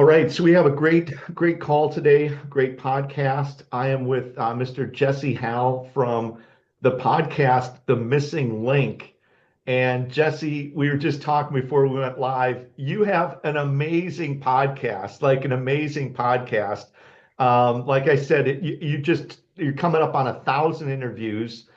All right, so we have a great call today, great podcast. I am with Mr. Jesse Hal from the podcast, The Missing Link. And Jesse, we were just talking before we went live. You have an amazing podcast, like an amazing podcast. Like I said, you're coming up on 1,000 interviews.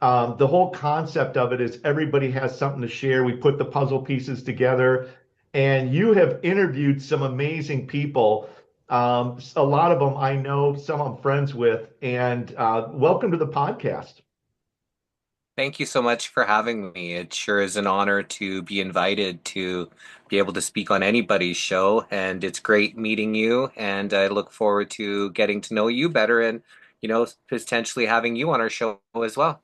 The whole concept of it is everybody has something to share. We put the puzzle pieces together, and you have interviewed some amazing people. A lot of them I know, some I'm friends with, and welcome to the podcast. Thank you so much for having me. It sure is an honor to be invited to be able to speak on anybody's show, and it's great meeting you. And I look forward to getting to know you better and, potentially having you on our show as well.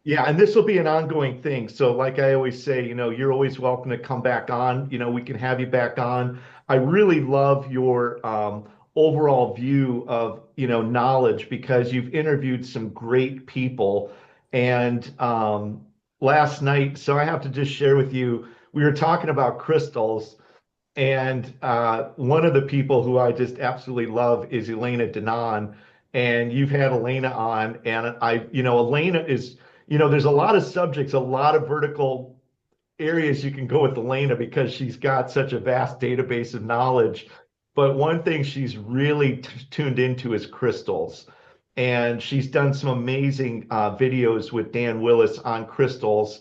Yeah, and this will be an ongoing thing. So, like I always say, you're always welcome to come back on. We can have you back on. I really love your overall view of, knowledge because you've interviewed some great people. And last night, so I have to just share with you, we were talking about crystals, and one of the people who I just absolutely love is Elena Denon. And you've had Elena on, and Elena is, there's a lot of subjects, a lot of vertical areas you can go with Elena because she's got such a vast database of knowledge. But one thing she's really tuned into is crystals. And she's done some amazing videos with Dan Willis on crystals.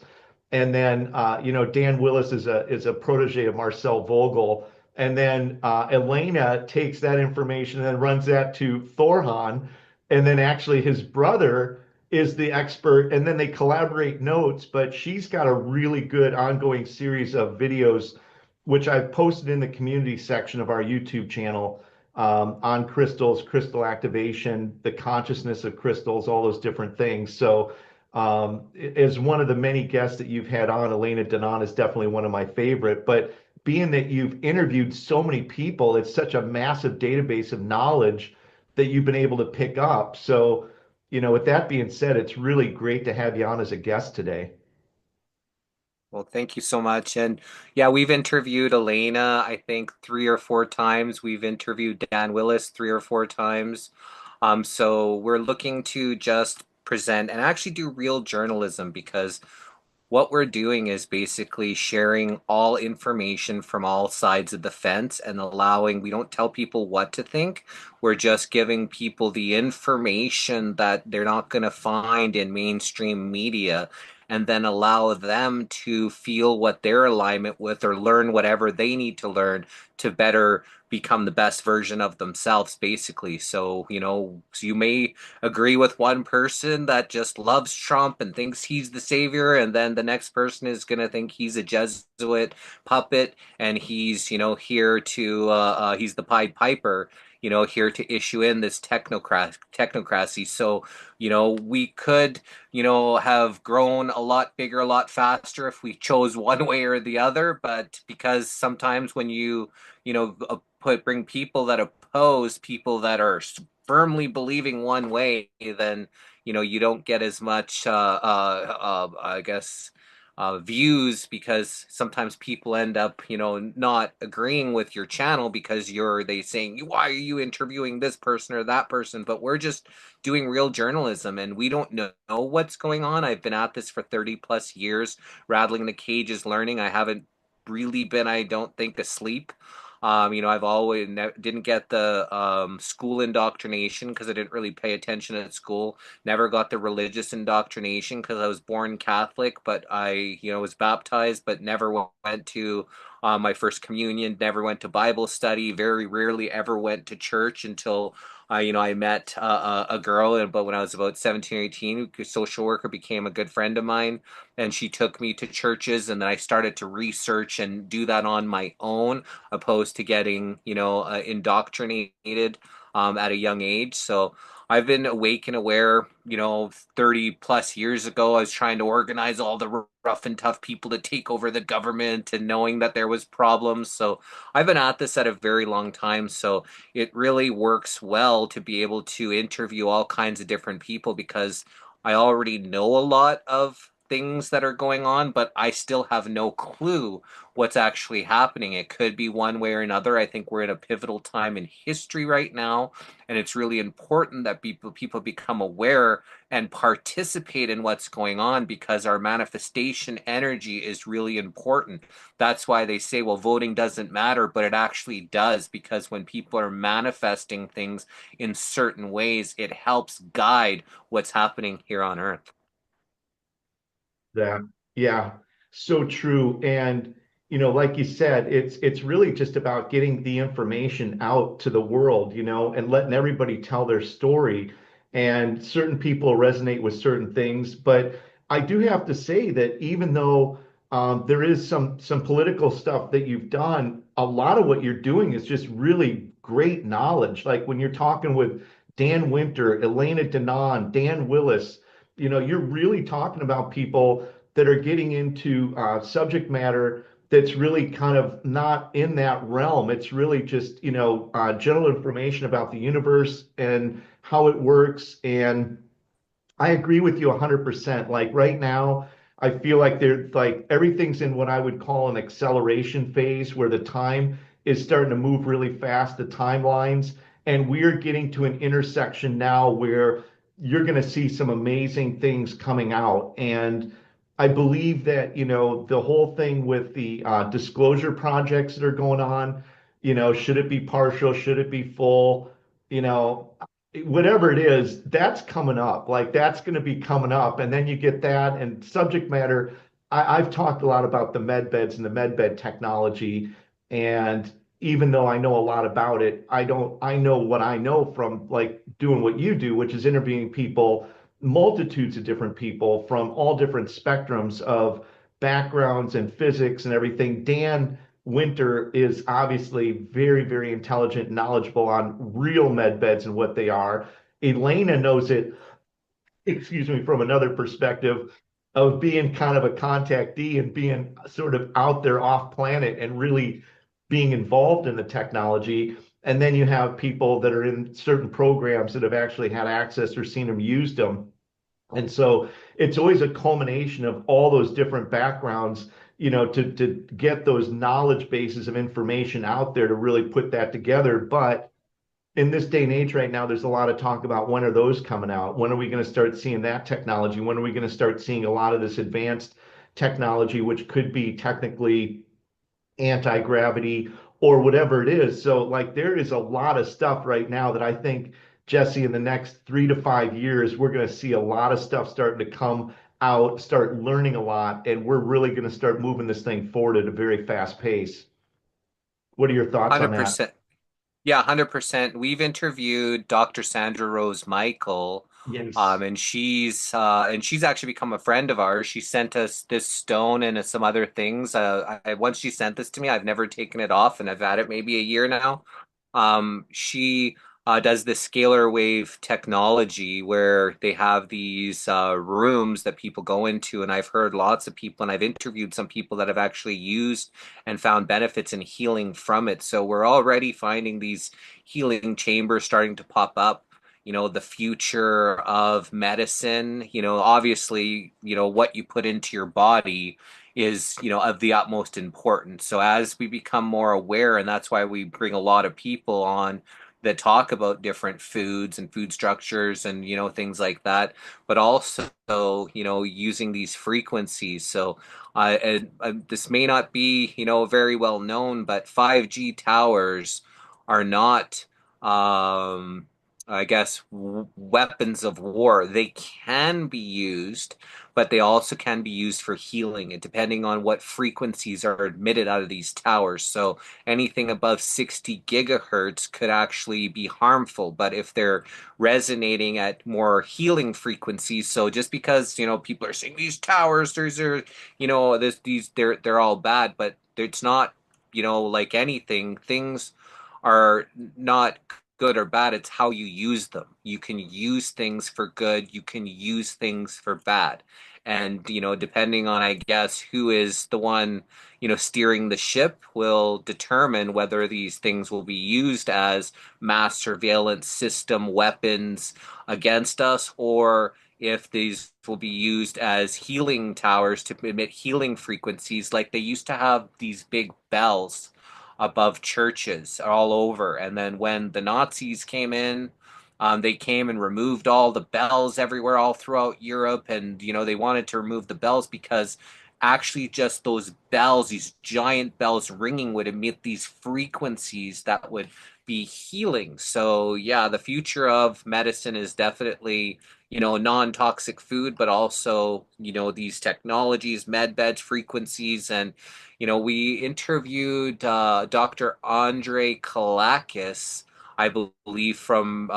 And then, Dan Willis is a protege of Marcel Vogel. And then Elena takes that information and then runs that to Thorhan. And then actually his brother is the expert. And then they collaborate notes. But she's got a really good ongoing series of videos, which I've posted in the community section of our YouTube channel on crystals, crystal activation, the consciousness of crystals, all those different things. So, as one of the many guests that you've had on, Elena Denon is definitely one of my favorite. But being that you've interviewed so many people, it's such a massive database of knowledge that you've been able to pick up. So, with that being said, it's really great to have you on as a guest today. Well, thank you so much. And yeah, we've interviewed Elena, I think 3 or 4 times. We've interviewed Dan Willis 3 or 4 times. So we're looking to just present and actually do real journalism because what we're doing is basically sharing all information from all sides of the fence and allowing, we don't tell people what to think. We're just giving people the information that they're not going to find in mainstream media and then allow them to feel what their alignment with or learn whatever they need to learn to better become the best version of themselves, basically. So, so you may agree with one person that just loves Trump and thinks he's the savior, and then the next person is going to think he's a Jesuit puppet and he's, here to, he's the Pied Piper. Here to issue in this technocracy. So, we could, have grown a lot bigger, a lot faster if we chose one way or the other. But because sometimes when bring people that oppose people that are firmly believing one way, then you don't get as much I guess views because sometimes people end up not agreeing with your channel because they saying why are you interviewing this person or that person, but we're just doing real journalism and we don't know what's going on. I've been at this for 30 plus years, rattling the cages, learning. I haven't really been, I don't think, asleep. I've always didn't get the school indoctrination because I didn't really pay attention at school. Never got the religious indoctrination because I was born Catholic, but I, was baptized, but never went to my first communion. Never went to Bible study. Very rarely ever went to church until I met a girl, but when I was about 17 or 18, a social worker became a good friend of mine, and she took me to churches, and then I started to research and do that on my own opposed to getting, indoctrinated at a young age. So I've been awake and aware, 30 plus years ago. I was trying to organize all the rough and tough people to take over the government and knowing that there was problems. So I've been at this at a very long time. So it really works well to be able to interview all kinds of different people because I already know a lot of things that are going on, but I still have no clue what's actually happening. It could be one way or another. I think we're in a pivotal time in history right now, and it's really important that people become aware and participate in what's going on because our manifestation energy is really important. That's why they say, well, voting doesn't matter, but it actually does because when people are manifesting things in certain ways, it helps guide what's happening here on Earth. That, yeah, so true. And like you said, it's really just about getting the information out to the world, and letting everybody tell their story. And certain people resonate with certain things, but I do have to say that even though there is some political stuff that you've done, a lot of what you're doing is just really great knowledge. Like when you're talking with Dan Winter, Elena Denon, Dan Willis, you're really talking about people that are getting into subject matter that's really kind of not in that realm. It's really just, general information about the universe and how it works. And I agree with you 100%. Like right now, I feel like there's like everything's in what I would call an acceleration phase where the time is starting to move really fast, the timelines. And we're getting to an intersection now where you're going to see some amazing things coming out. And I believe that, the whole thing with the disclosure projects that are going on, should it be partial? Should it be full? You know, whatever it is, that's coming up. Like that's going to be coming up. And then you get that and subject matter. I've talked a lot about the med beds and the med bed technology. And even though I know a lot about it, I know what I know from like doing what you do, which is interviewing people, multitudes of different people from all different spectrums of backgrounds and physics and everything. Dan Winter is obviously very, very intelligent, and knowledgeable on real med beds and what they are. Elena knows it, excuse me, from another perspective of being kind of a contactee and being sort of out there off planet and really being involved in the technology. And then you have people that are in certain programs that have actually had access or seen them used them. And so it's always a culmination of all those different backgrounds, to get those knowledge bases of information out there to really put that together. But in this day and age right now, there's a lot of talk about when are those coming out? When are we going to start seeing that technology? When are we going to start seeing a lot of this advanced technology, which could be technically anti-gravity or whatever it is. So like there is a lot of stuff right now that I think, Jesse, in the next 3 to 5 years, we're going to see a lot of stuff starting to come out, start learning a lot, and we're really going to start moving this thing forward at a very fast pace. What are your thoughts on that? 100%. Yeah, 100%. We've interviewed Dr. Sandra Rose Michael, Yes. and she's actually become a friend of ours. She sent us this stone and some other things. Once she sent this to me, I've never taken it off, and I've had it maybe a year now. She does this scalar wave technology where they have these rooms that people go into, and I've heard lots of people, and I've interviewed some people that have actually used and found benefits in healing from it. So we're already finding these healing chambers starting to pop up. The future of medicine, obviously, what you put into your body is, of the utmost importance. So as we become more aware, and that's why we bring a lot of people on that talk about different foods and food structures and, things like that, but also, using these frequencies. So this may not be, very well known, but 5G towers are not, I guess, weapons of war. They can be used, but they also can be used for healing, and depending on what frequencies are emitted out of these towers. So anything above 60 gigahertz could actually be harmful, but if they're resonating at more healing frequencies, so just because, people are saying these towers, there's are, they're all bad, but it's not, like anything, things are not good or bad. It's how you use them. You can use things for good, you can use things for bad. And, depending on, I guess, who is the one, steering the ship will determine whether these things will be used as mass surveillance system weapons against us, or if these will be used as healing towers to emit healing frequencies, like they used to have these big bells above churches all over. And then when the Nazis came in, they came and removed all the bells everywhere, all throughout Europe. And, they wanted to remove the bells because actually just those bells, these giant bells ringing, would emit these frequencies that would be healing. So, yeah, the future of medicine is definitely, non-toxic food, but also, these technologies, med beds, frequencies. And, we interviewed Dr. Andre Kalakis, I believe, from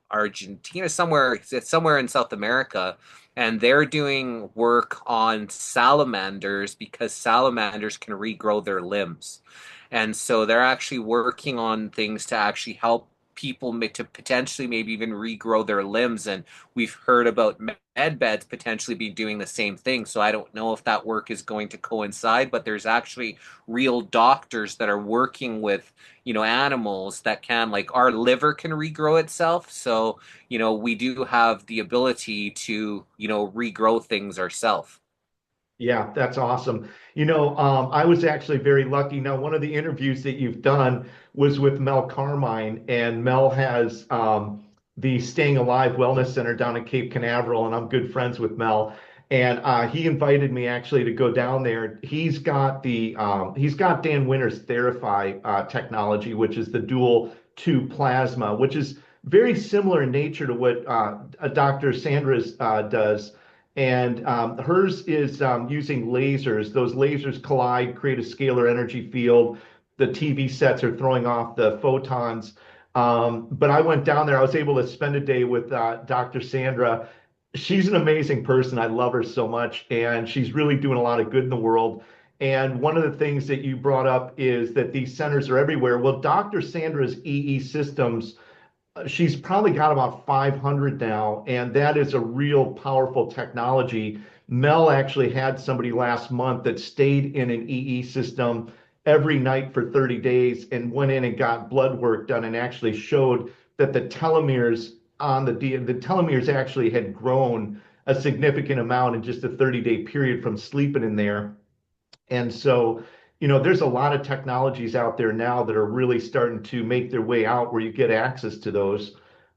Argentina, somewhere in South America, and they're doing work on salamanders because salamanders can regrow their limbs. And so they're actually working on things to actually help people to potentially maybe even regrow their limbs. And we've heard about med beds potentially be doing the same thing. So I don't know if that work is going to coincide, but there's actually real doctors that are working with, animals that can, like our liver can regrow itself. So, we do have the ability to, regrow things ourselves. Yeah, that's awesome. I was actually very lucky. Now, one of the interviews that you've done was with Mel Carmine, and Mel has the Staying Alive Wellness Center down in Cape Canaveral, and I'm good friends with Mel. And he invited me actually to go down there. He's got Dan Winter's Therify technology, which is the dual tube plasma, which is very similar in nature to what Dr. Sandra's does. And hers is using lasers. Those lasers collide, create a scalar energy field. The TV sets are throwing off the photons. But I went down there. I was able to spend a day with Dr. Sandra. She's an amazing person. I love her so much. And she's really doing a lot of good in the world. And one of the things that you brought up is that these centers are everywhere. Well, Dr. Sandra's EE systems, she's probably got about 500 now, and that is a real powerful technology. Mel actually had somebody last month that stayed in an EE system every night for 30 days and went in and got blood work done and actually showed that the telomeres on the telomeres actually had grown a significant amount in just a 30-day period from sleeping in there. And so, there's a lot of technologies out there now that are really starting to make their way out where you get access to those.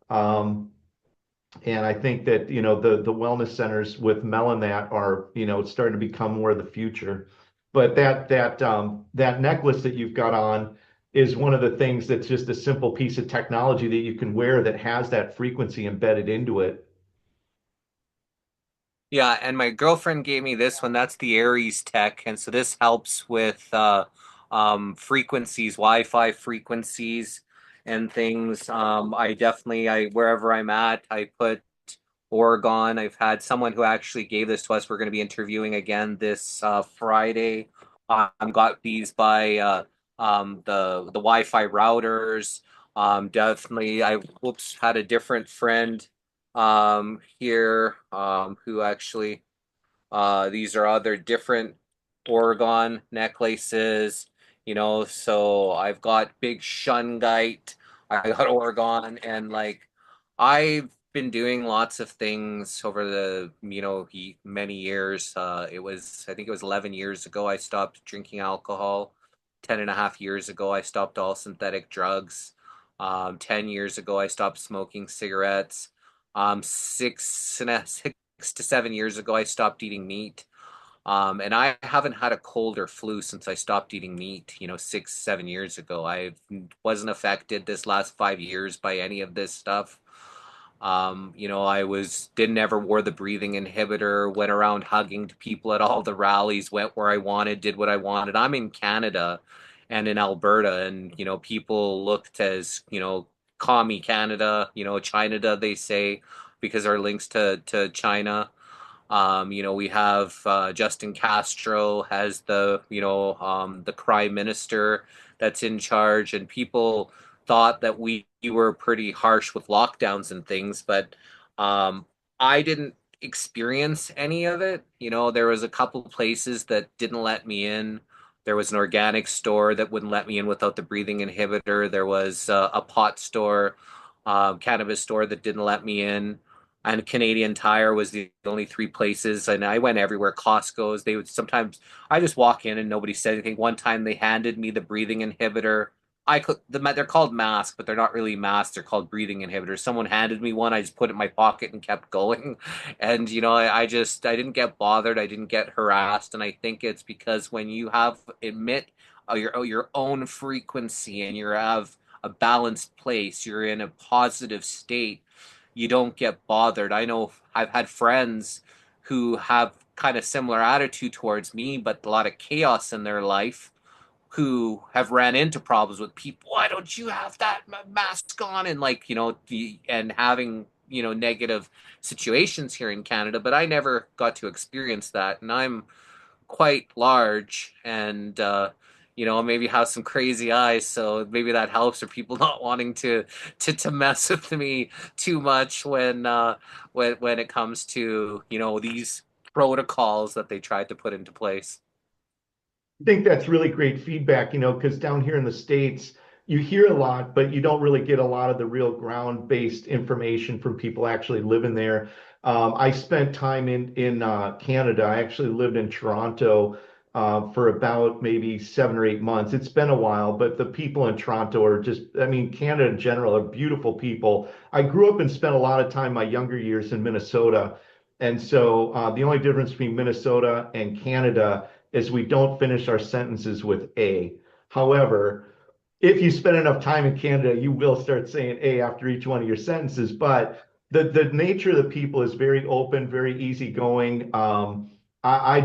Um, and I think that, the wellness centers with Mel and that are, starting to become more of the future. But that necklace that you've got on is one of the things that's just a simple piece of technology that you can wear that has that frequency embedded into it. Yeah, and my girlfriend gave me this one. That's the Aries Tech, and so this helps with frequencies, Wi-Fi frequencies, and things. I definitely, I wherever I'm at, I put Oregon. I've had someone who actually gave this to us. We're going to be interviewing again this Friday. Got these by the Wi-Fi routers. Definitely, I whoops had a different friend here who actually these are other different Oregon necklaces, so I've got big shungite, I got Oregon, and like I've been doing lots of things over the, many years. I think it was 11 years ago I stopped drinking alcohol. 10 and a half years ago, I stopped all synthetic drugs. 10 years ago, I stopped smoking cigarettes. 6 to 7 years ago, I stopped eating meat. And I haven't had a cold or flu since I stopped eating meat, 6, 7 years ago. I wasn't affected this last 5 years by any of this stuff. I didn't ever wore the breathing inhibitor, went around hugging to people at all the rallies, went where I wanted, did what I wanted. I'm in Canada and in Alberta, and, people looked as, commie Canada, China, they say, because our links to China. We have Justin Castro as the prime minister that's in charge, and people thought that we were pretty harsh with lockdowns and things, but I didn't experience any of it. There was a couple places that didn't let me in. There was an organic store that wouldn't let me in without the breathing inhibitor. There was a pot store, cannabis store that didn't let me in. and Canadian Tire was the only three places. And I went everywhere. Costco's. They would sometimes I just walk in and nobody said anything. One time they handed me the breathing inhibitor. They're called masks, but they're not really masks. They're called breathing inhibitors. Someone handed me one. I just put it in my pocket and kept going. And I didn't get bothered. I didn't get harassed. And I think it's because when you have emit your own frequency and you have a balanced place, you're in a positive state, you don't get bothered. I know I've had friends who have kind of similar attitude towards me, but a lot of chaos in their life, who have ran into problems with people. Why don't you have that mask on? And and having, negative situations here in Canada, but I never got to experience that. And I'm quite large and maybe have some crazy eyes, so maybe that helps for people not wanting to mess with me too much when it comes to these protocols that they tried to put into place. I think that's really great feedback, because down here in the States, you hear a lot, but you don't really get a lot of the real ground-based information from people actually living there. I spent time in Canada. I actually lived in Toronto for about maybe 7 or 8 months. It's been a while, but the people in Toronto are just, I mean, Canada in general are beautiful people. I grew up and spent a lot of time my younger years in Minnesota. And so the only difference between Minnesota and Canada is we don't finish our sentences with a. However, if you spend enough time in Canada, you will start saying a after each one of your sentences. But the nature of the people is very open, very easygoing. I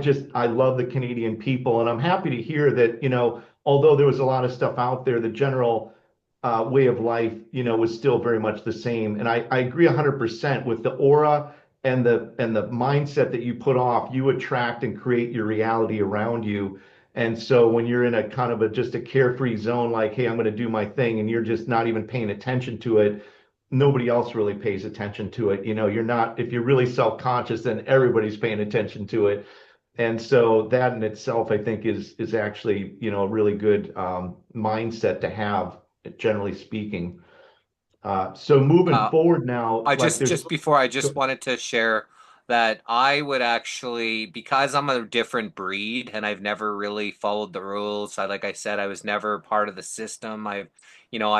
love the Canadian people, and I'm happy to hear that, although there was a lot of stuff out there, the general way of life, was still very much the same. And I agree 100% with the aura and the mindset that you put off, you attract and create your reality around you. And so when you're in a kind of just a carefree zone, like, hey, I'm going to do my thing, and you're just not even paying attention to it, nobody else really pays attention to it. You're not, if you're really self-conscious, then everybody's paying attention to it. And so that in itself, I think is actually, a really good mindset to have, generally speaking. So moving Uh, forward now, I like there's, just before I just wanted to share that I would actually, because I'm a different breed and I've never really followed the rules. Like I said, I was never part of the system. I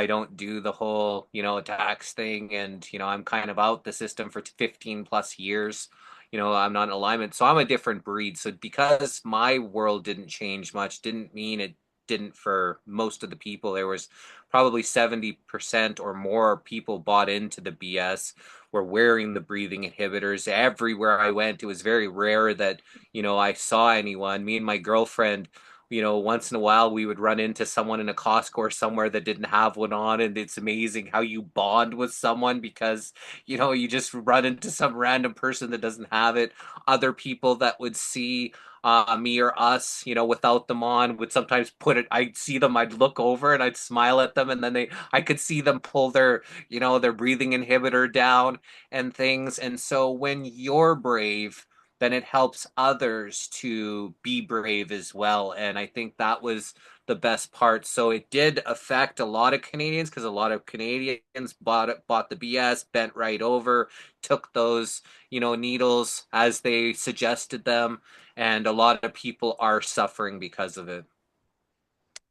don't do the whole, tax thing, and I'm kind of out the system for 15 plus years. I'm not in alignment, so I'm a different breed. So because my world didn't change much, didn't mean it didn't for most of the people. There was probably 70% or more people bought into the BS, were wearing the breathing inhibitors. Everywhere I went, it was very rare that, I saw anyone. Me and my girlfriend, once in a while we would run into someone in a Costco or somewhere that didn't have one on. And it's amazing how you bond with someone because, you just run into some random person that doesn't have it. Other people that would see me or us, without them on, would sometimes put it. I'd see them, I'd look over and I'd smile at them, and then I could see them pull their breathing inhibitor down and things. And so when you're brave, then it helps others to be brave as well. And I think that was the best part. So it did affect a lot of Canadians because a lot of Canadians bought the BS, bent right over, took those, needles as they suggested them, and a lot of people are suffering because of it.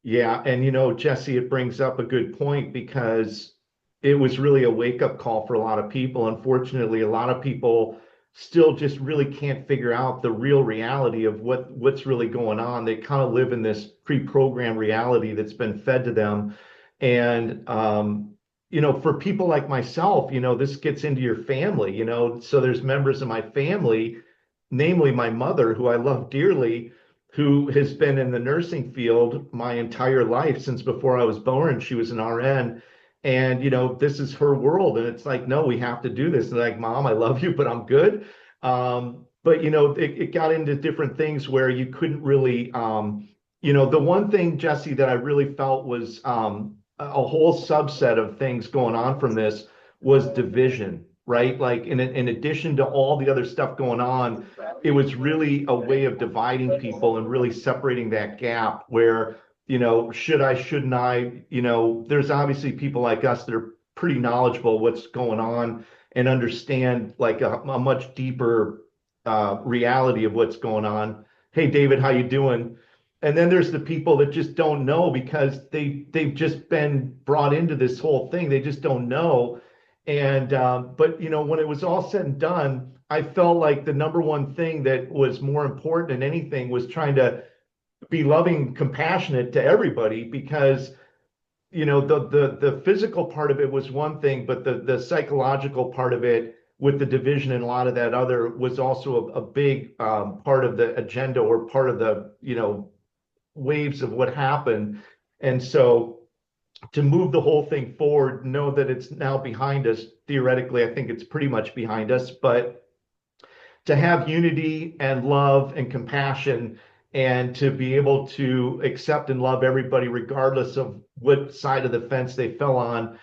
Yeah, and Jesse, it brings up a good point because it was really a wake-up call for a lot of people. Unfortunately, a lot of people still just really can't figure out the real reality of what's really going on. They kind of live in this pre-programmed reality that's been fed to them. And for people like myself, this gets into your family, so there's members of my family, namely my mother, who I love dearly, who has been in the nursing field my entire life since before I was born. She was an RN. And, this is her world. And it's like, no, we have to do this. And like, Mom, I love you, but I'm good. But, it got into different things where you couldn't really, the one thing, Jesse, that I really felt was a whole subset of things going on from this was division, right? Like, in addition to all the other stuff going on, it was really a way of dividing people and really separating that gap where, should I, shouldn't I, there's obviously people like us that are pretty knowledgeable what's going on and understand like a much deeper reality of what's going on. Hey, David, how you doing? And then there's the people that just don't know because they've just been brought into this whole thing. They just don't know. And but when it was all said and done, I felt like the number one thing that was more important than anything was trying to be loving, compassionate to everybody because the physical part of it was one thing, but the psychological part of it with the division and a lot of that other was also a big part of the agenda or part of the waves of what happened. And so to move the whole thing forward, know that it's now behind us. Theoretically, I think it's pretty much behind us, but to have unity and love and compassion and to be able to accept and love everybody regardless of what side of the fence they fell on.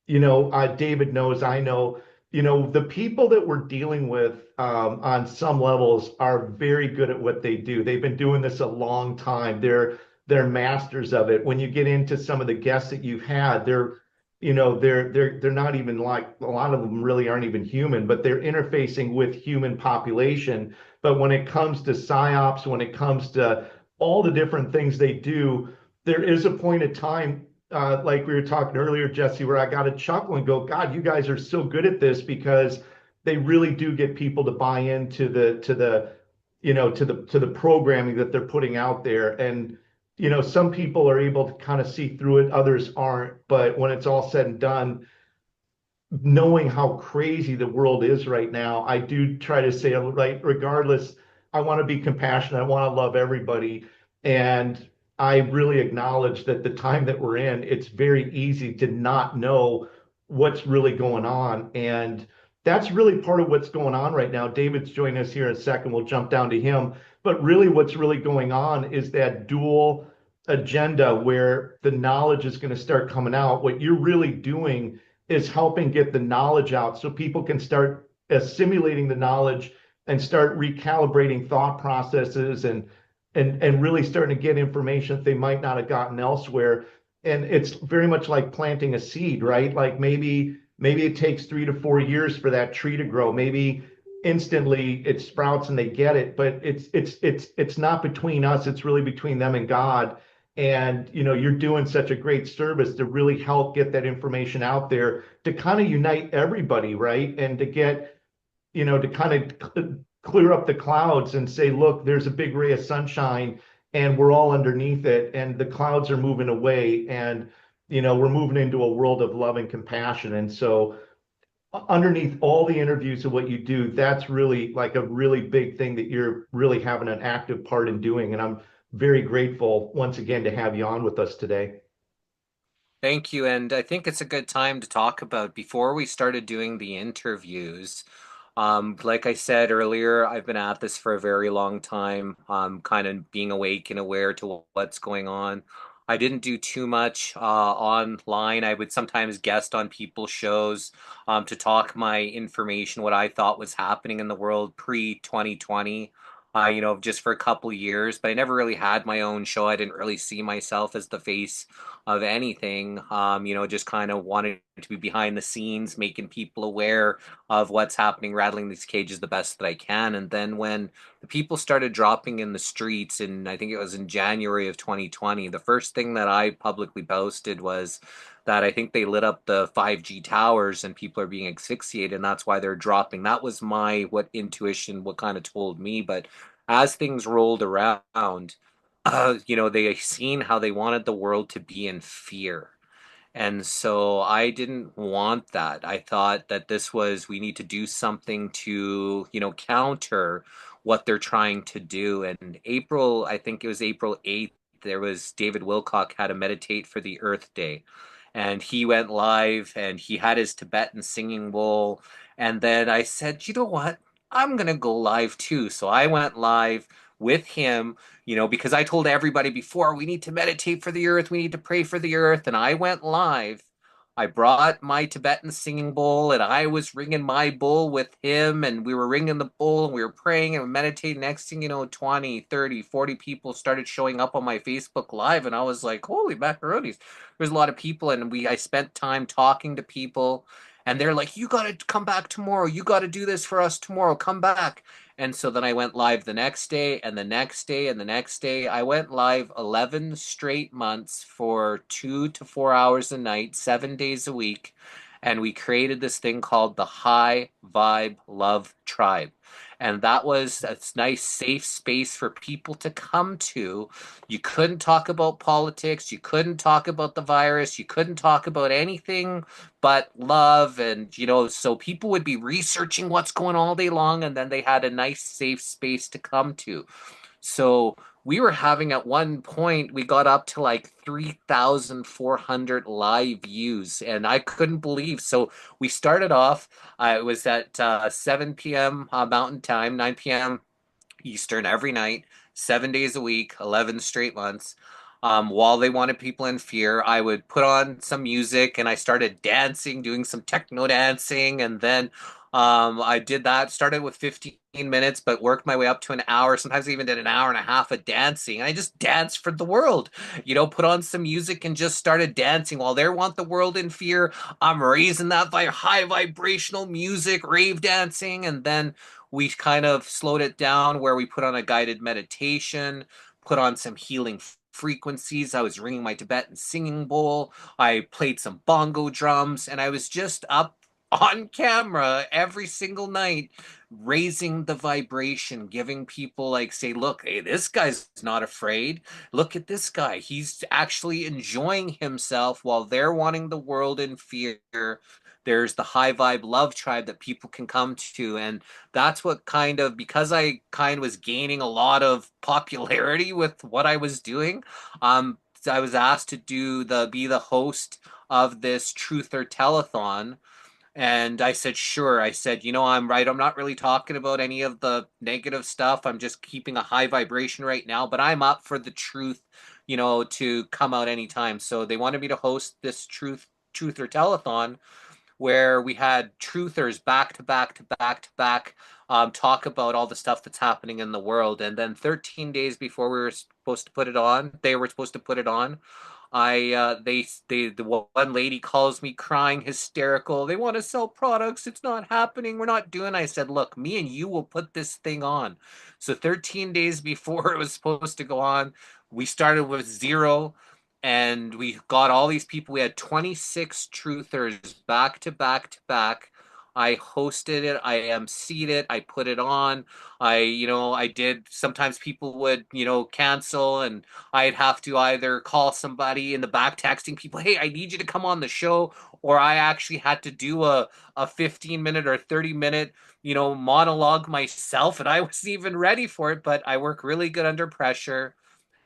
David knows, I know, the people that we're dealing with on some levels are very good at what they do. They've been doing this a long time. They're masters of it. When you get into some of the guests that you've had, they're not even, like, a lot of them really aren't even human, but they're interfacing with human population. But when it comes to psyops, when it comes to all the different things they do, there is a point of time, like we were talking earlier, Jesse, where I got to chuckle and go, God, you guys are so good at this because they really do get people to buy into the programming that they're putting out there. And some people are able to kind of see through it, others aren't. But when it's all said and done, knowing how crazy the world is right now, I do try to say, right, regardless, I want to be compassionate. I want to love everybody. And I really acknowledge that the time that we're in, it's very easy to not know what's really going on. And that's really part of what's going on right now. David's joining us here in a second. We'll jump down to him. But really, what's really going on is that dual agenda where the knowledge is going to start coming out. What you're really doing is helping get the knowledge out so people can start assimilating the knowledge and start recalibrating thought processes and really starting to get information that they might not have gotten elsewhere. And it's very much like planting a seed, right? Like maybe it takes 3 to 4 years for that tree to grow. Maybe instantly it sprouts and they get it, but it's not between us, it's really between them and God. And you're doing such a great service to really help get that information out there to kind of unite everybody, right? And to get to kind of clear up the clouds and say, look, there's a big ray of sunshine and we're all underneath it and the clouds are moving away and we're moving into a world of love and compassion. And so underneath all the interviews of what you do, that's really like a really big thing that you're really having an active part in doing. And I'm very grateful once again to have you on with us today. Thank you. And I think it's a good time to talk about before we started doing the interviews. Like I said earlier, I've been at this for a very long time, kind of being awake and aware to what's going on. I didn't do too much online. I would sometimes guest on people's shows to talk my information, what I thought was happening in the world pre-2020. Just for a couple years, but I never really had my own show. I didn't really see myself as the face of anything. Just kind of wanted to be behind the scenes, making people aware of what's happening, rattling these cages the best that I can. And then when the people started dropping in the streets, and I think it was in January of 2020, the first thing that I publicly posted was that I think they lit up the 5G towers and people are being asphyxiated, and that's why they're dropping. That was my what intuition, what kind of told me. But as things rolled around, they seen how they wanted the world to be in fear. And so I didn't want that. I thought that we need to do something to, counter what they're trying to do. And I think it was April 8th, there was David Wilcock had a Meditate for the Earth Day. And he went live and he had his Tibetan singing bowl. And then I said, you know what? I'm going to go live too. So I went live with him, because I told everybody before, we need to meditate for the earth, we need to pray for the earth. And I went live. I brought my Tibetan singing bowl and I was ringing my bowl with him and we were ringing the bowl and we were praying and meditating. Next thing you know, 20, 30, 40 people started showing up on my Facebook Live and I was like, holy macaronis. There's a lot of people and I spent time talking to people And they're like, you got to come back tomorrow. You got to do this for us tomorrow. Come back. And so then I went live the next day and the next day and the next day. I went live 11 straight months for 2 to 4 hours a night, 7 days a week. And we created this thing called the High Vibe Love Tribe. And that was a nice, safe space for people to come to. You couldn't talk about politics. You couldn't talk about the virus. You couldn't talk about anything but love. And, so people would be researching what's going on all day long. And then they had a nice, safe space to come to. So we were having at one point, we got up to like 3,400 live views, and I couldn't believe. So we started off, it was at 7 p.m. Mountain Time, 9 p.m. Eastern every night, 7 days a week, 11 straight months. While they wanted people in fear, I would put on some music and I started dancing, doing some techno dancing. And then I did that, started with 15 minutes, but worked my way up to an hour. Sometimes I even did an hour and a half of dancing. And I just danced for the world, put on some music and just started dancing. While they want the world in fear, I'm raising that high vibrational music, rave dancing. And then we kind of slowed it down where we put on a guided meditation, put on some healing frequencies. I was ringing my Tibetan singing bowl. I played some bongo drums, and I was just up on camera every single night raising the vibration, giving people like, say, look, hey, this guy's not afraid. Look at this guy, he's actually enjoying himself while they're wanting the world in fear. There's the high vibe love tribe that people can come to. And that's what kind of, because I kind of was gaining a lot of popularity with what I was doing, I was asked to be the host of this truth or telethon. And I said, sure. I said, I'm right. I'm not really talking about any of the negative stuff. I'm just keeping a high vibration right now, but I'm up for the truth, to come out anytime. So they wanted me to host this truth or telethon where we had truthers back to back to back to back, talk about all the stuff that's happening in the world. And then 13 days before we were supposed to put it on, they were supposed to put it on. The one lady calls me crying, hysterical. They want to sell products. It's not happening. We're not doing. I said, look, me and you will put this thing on. So 13 days before it was supposed to go on, we started with zero and we got all these people. We had 26 truthers back to back to back. I hosted it, I emceed it, I put it on. I did. Sometimes people would, cancel, and I'd have to either call somebody in the back texting people, hey, I need you to come on the show, or I actually had to do a 15-minute or 30-minute, monologue myself, and I wasn't even ready for it, but I work really good under pressure.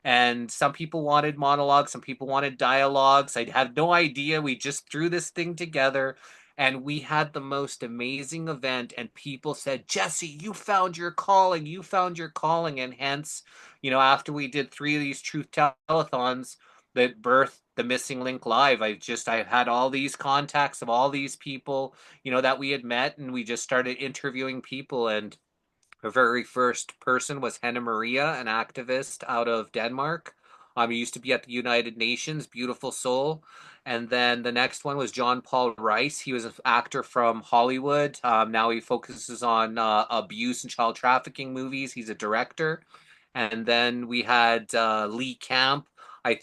And some people wanted monologues, some people wanted dialogues. I had no idea. We just threw this thing together and we had the most amazing event. And people said, Jesse, you found your calling. You found your calling. And hence, after we did 3 of these truth telethons that birthed the Missing Link Live, I had all these contacts of all these people, that we had met, and we just started interviewing people. And the very first person was Henna Maria, an activist out of Denmark. He used to be at the United Nations, beautiful soul. And then the next one was John Paul Rice. He was an actor from Hollywood. Now he focuses on abuse and child trafficking movies. He's a director. And then we had Lee Camp. I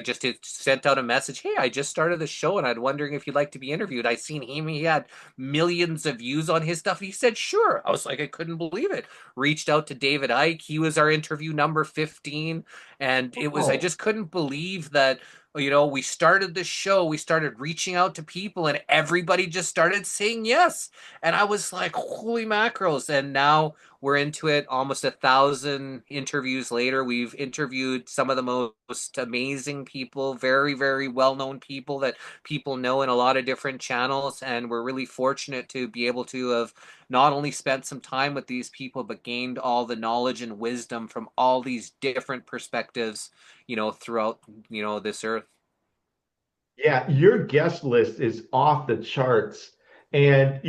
just sent out a message. Hey, I just started the show and I'm wondering if you'd like to be interviewed. I seen him. He had millions of views on his stuff. He said, sure. I was like, I couldn't believe it. Reached out to David Icke. He was our interview number 15. And I Oh, just couldn't believe that, we started the show. We started reaching out to people and everybody just started saying yes. And I was like, holy mackerels. And now we're into it almost 1,000 interviews later. We've interviewed some of the most amazing people, very, very well known people that people know in a lot of different channels. And we're really fortunate to be able to have not only spent some time with these people, but gained all the knowledge and wisdom from all these different perspectives, throughout, this earth. yeah, your guest list is off the charts. And,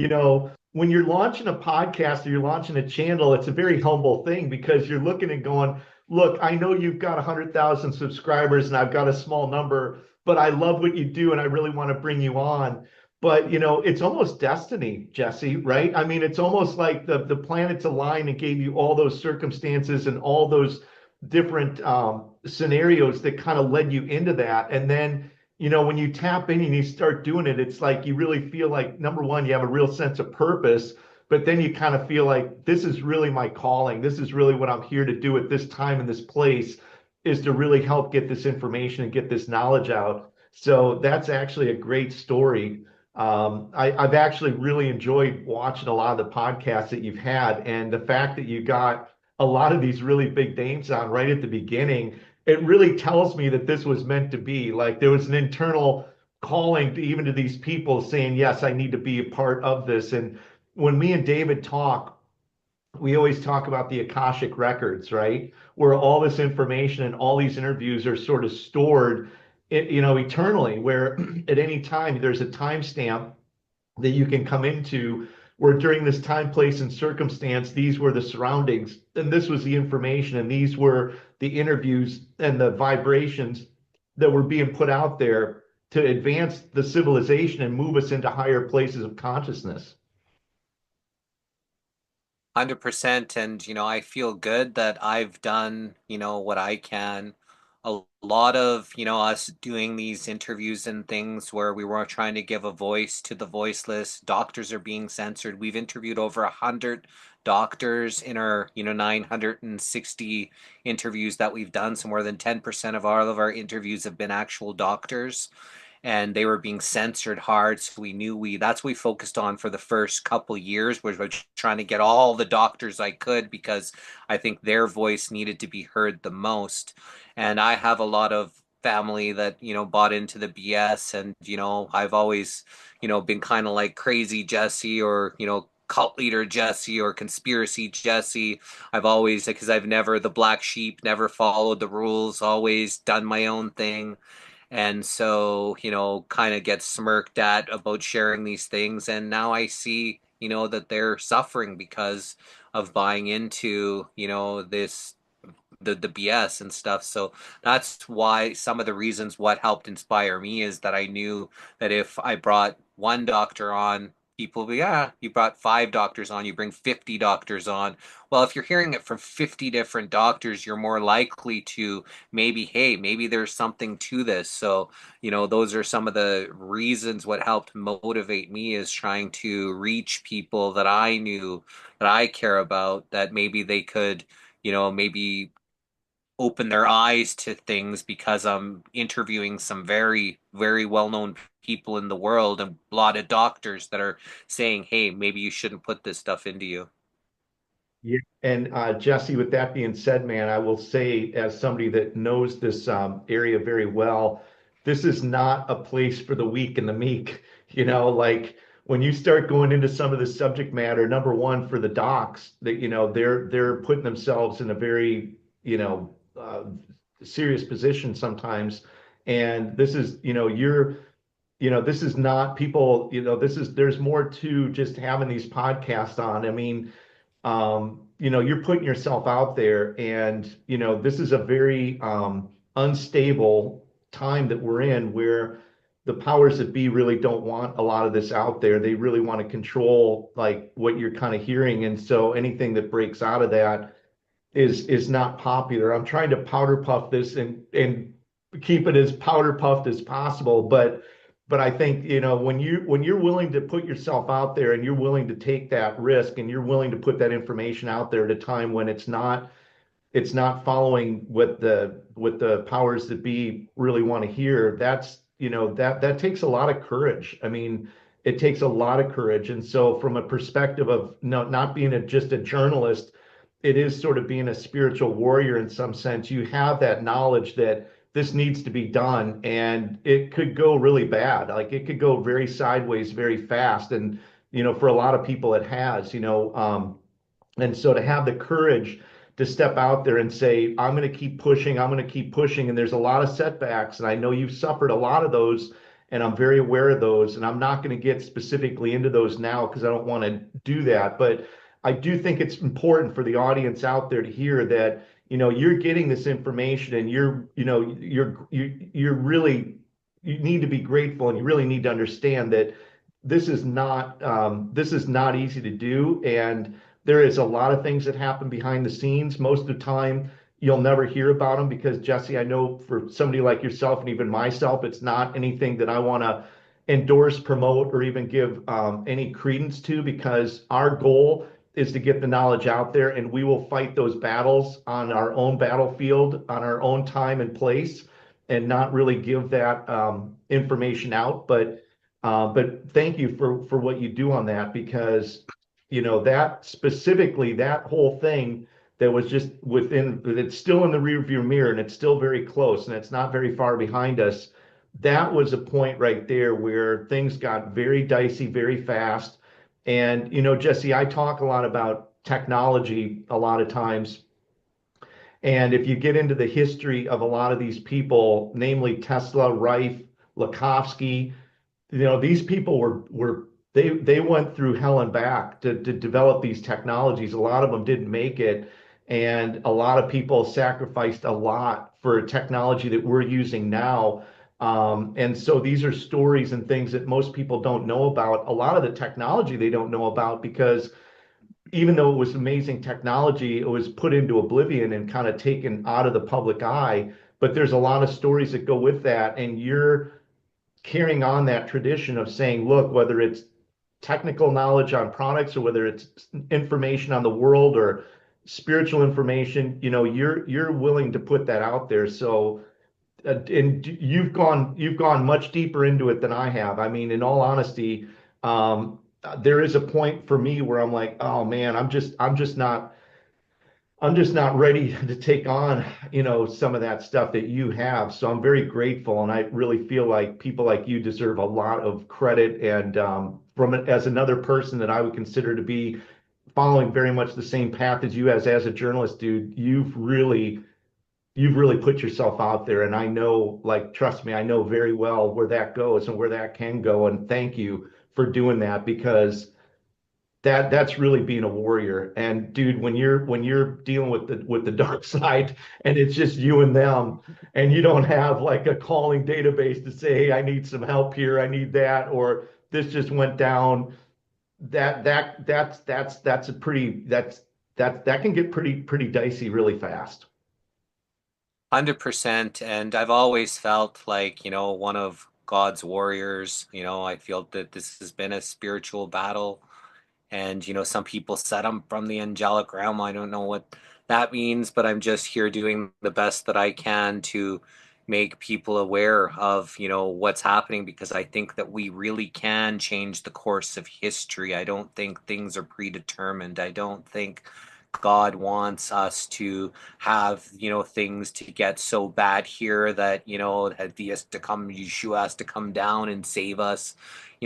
when you're launching a podcast or you're launching a channel, it's a very humble thing because you're looking and going, look, I know you've got 100,000 subscribers and I've got a small number, but I love what you do and I really want to bring you on. but it's almost destiny, Jesse, right? I mean, it's almost like the planets aligned and gave you all those circumstances and all those different scenarios that kind of led you into that. And then, when you tap in and you start doing it, it's like you really feel like, number one, you have a real sense of purpose, but then you kind of feel like this is really my calling. This is really what I'm here to do at this time in this place, is to really help get this information and get this knowledge out. So that's actually a great story. I've actually really enjoyed watching a lot of the podcasts that you've had, and the fact that you got a lot of these really big names on right at the beginning, it really tells me that this was meant to be. Like there was an internal calling to even to these people saying, yes, I need to be a part of this. And when me and David talk, we always talk about the Akashic records, right? Where all this information and all these interviews are sort of stored, eternally, where at any time there's a timestamp that you can come into where during this time, place, and circumstance, these were the surroundings, and this was the information, and these were the interviews and the vibrations that were being put out there to advance the civilization and move us into higher places of consciousness. 100%. And, I feel good that I've done, what I can. A lot of, us doing these interviews and things where we were trying to give a voice to the voiceless. Doctors are being censored. We've interviewed over 100 doctors in our, 960 interviews that we've done. So more than 10% of all of our interviews have been actual doctors, and they were being censored hard. So we knew that's what we focused on for the first couple years, was trying to get all the doctors I could, because I think their voice needed to be heard the most. And I have a lot of family that, bought into the BS, and, I've always, been kind of like crazy Jesse, or, cult leader Jesse, or conspiracy Jesse. I've always, because I've never, the black sheep, never followed the rules, always done my own thing. And so, kind of get smirked at about sharing these things. And now I see, that they're suffering because of buying into, this, the BS and stuff. So that's why some of the reasons what helped inspire me is that I knew that if I brought one doctor on, people will be, yeah, you brought five doctors on, you bring 50 doctors on. Well, if you're hearing it from 50 different doctors, you're more likely to maybe, hey, maybe there's something to this. So, those are some of the reasons what helped motivate me, is trying to reach people that I knew, that I care about, that maybe they could, maybe open their eyes to things, because I'm interviewing some very, very well-known people in the world, and a lot of doctors that are saying, hey, maybe you shouldn't put this stuff into you. Yeah. And Jesse, with that being said, man, I will say, as somebody that knows this area very well, this is not a place for the weak and the meek. Like when you start going into some of the subject matter, number one, for the docs, that they're putting themselves in a very serious position sometimes, and this is this is not people. There's more to just having these podcasts on. I mean, you're putting yourself out there, and this is a very unstable time that we're in, where the powers that be really don't want a lot of this out there. They really want to control like what you're kind of hearing, and so anything that breaks out of that is not popular. I'm trying to powder puff this and keep it as powder puffed as possible, but I think when you're willing to put yourself out there and you're willing to take that risk and you're willing to put that information out there at a time when it's not following what the powers that be really want to hear. That's that takes a lot of courage. I mean, it takes a lot of courage. And so from a perspective of not being just a journalist, it is sort of being a spiritual warrior in some sense. You have that knowledge that this needs to be done, and it could go really bad. Like it could go very sideways very fast. And for a lot of people it has. And so to have the courage to step out there and say, I'm going to keep pushing, I'm going to keep pushing. And there's a lot of setbacks. And I know you've suffered a lot of those. And I'm very aware of those. And I'm not going to get specifically into those now because I don't want to do that. But I do think it's important for the audience out there to hear that, you're getting this information, and you're really, you need to be grateful, and you really need to understand that this is not easy to do, and there is a lot of things that happen behind the scenes. Most of the time, you'll never hear about them because Jesse, I know for somebody like yourself and even myself, it's not anything that I want to endorse, promote, or even give any credence to because our goal is to get the knowledge out there, and we will fight those battles on our own battlefield, on our own time and place, and not really give that information out. But thank you for what you do on that because you know that specifically that whole thing that was just within it's still in the rearview mirror and it's still very close and it's not very far behind us. That was a point right there where things got very dicey very fast. And you know, Jesse, I talk a lot about technology a lot of times. And if you get into the history of a lot of these people, namely Tesla, Rife, Lakovsky, you know, these people were they went through hell and back to develop these technologies. A lot of them didn't make it, and a lot of people sacrificed a lot for technology that we're using now. And so these are stories and things that most people don't know about. A lot of the technology they don't know about because even though it was amazing technology, it was put into oblivion and kind of taken out of the public eye. But there's a lot of stories that go with that, and you're carrying on that tradition of saying, look, whether it's technical knowledge on products or whether it's information on the world or spiritual information, you know, you're willing to put that out there. So, and you've gone much deeper into it than I have. I mean, in all honesty, there is a point for me where I'm like, oh man, I'm just not ready to take on, you know, some of that stuff that you have. So I'm very grateful, and I really feel like people like you deserve a lot of credit. And from it as another person that I would consider to be following very much the same path as you as a journalist, dude, you've really put yourself out there. And I know, like, trust me, I know very well where that goes and where that can go. And thank you for doing that because that's really being a warrior. And dude, when you're dealing with the dark side and it's just you and them, and you don't have like a calling database to say, hey, I need some help here, I need that, or this just went down, that's a pretty that can get pretty dicey really fast. 100%. And I've always felt like, one of God's warriors. I feel that this has been a spiritual battle. And, some people said I'm from the angelic realm. I don't know what that means, but I'm just here doing the best that I can to make people aware of, what's happening because I think that we really can change the course of history. I don't think things are predetermined. I don't think God wants us to have, things to get so bad here that, that he has to come, Yeshua has to come down and save us.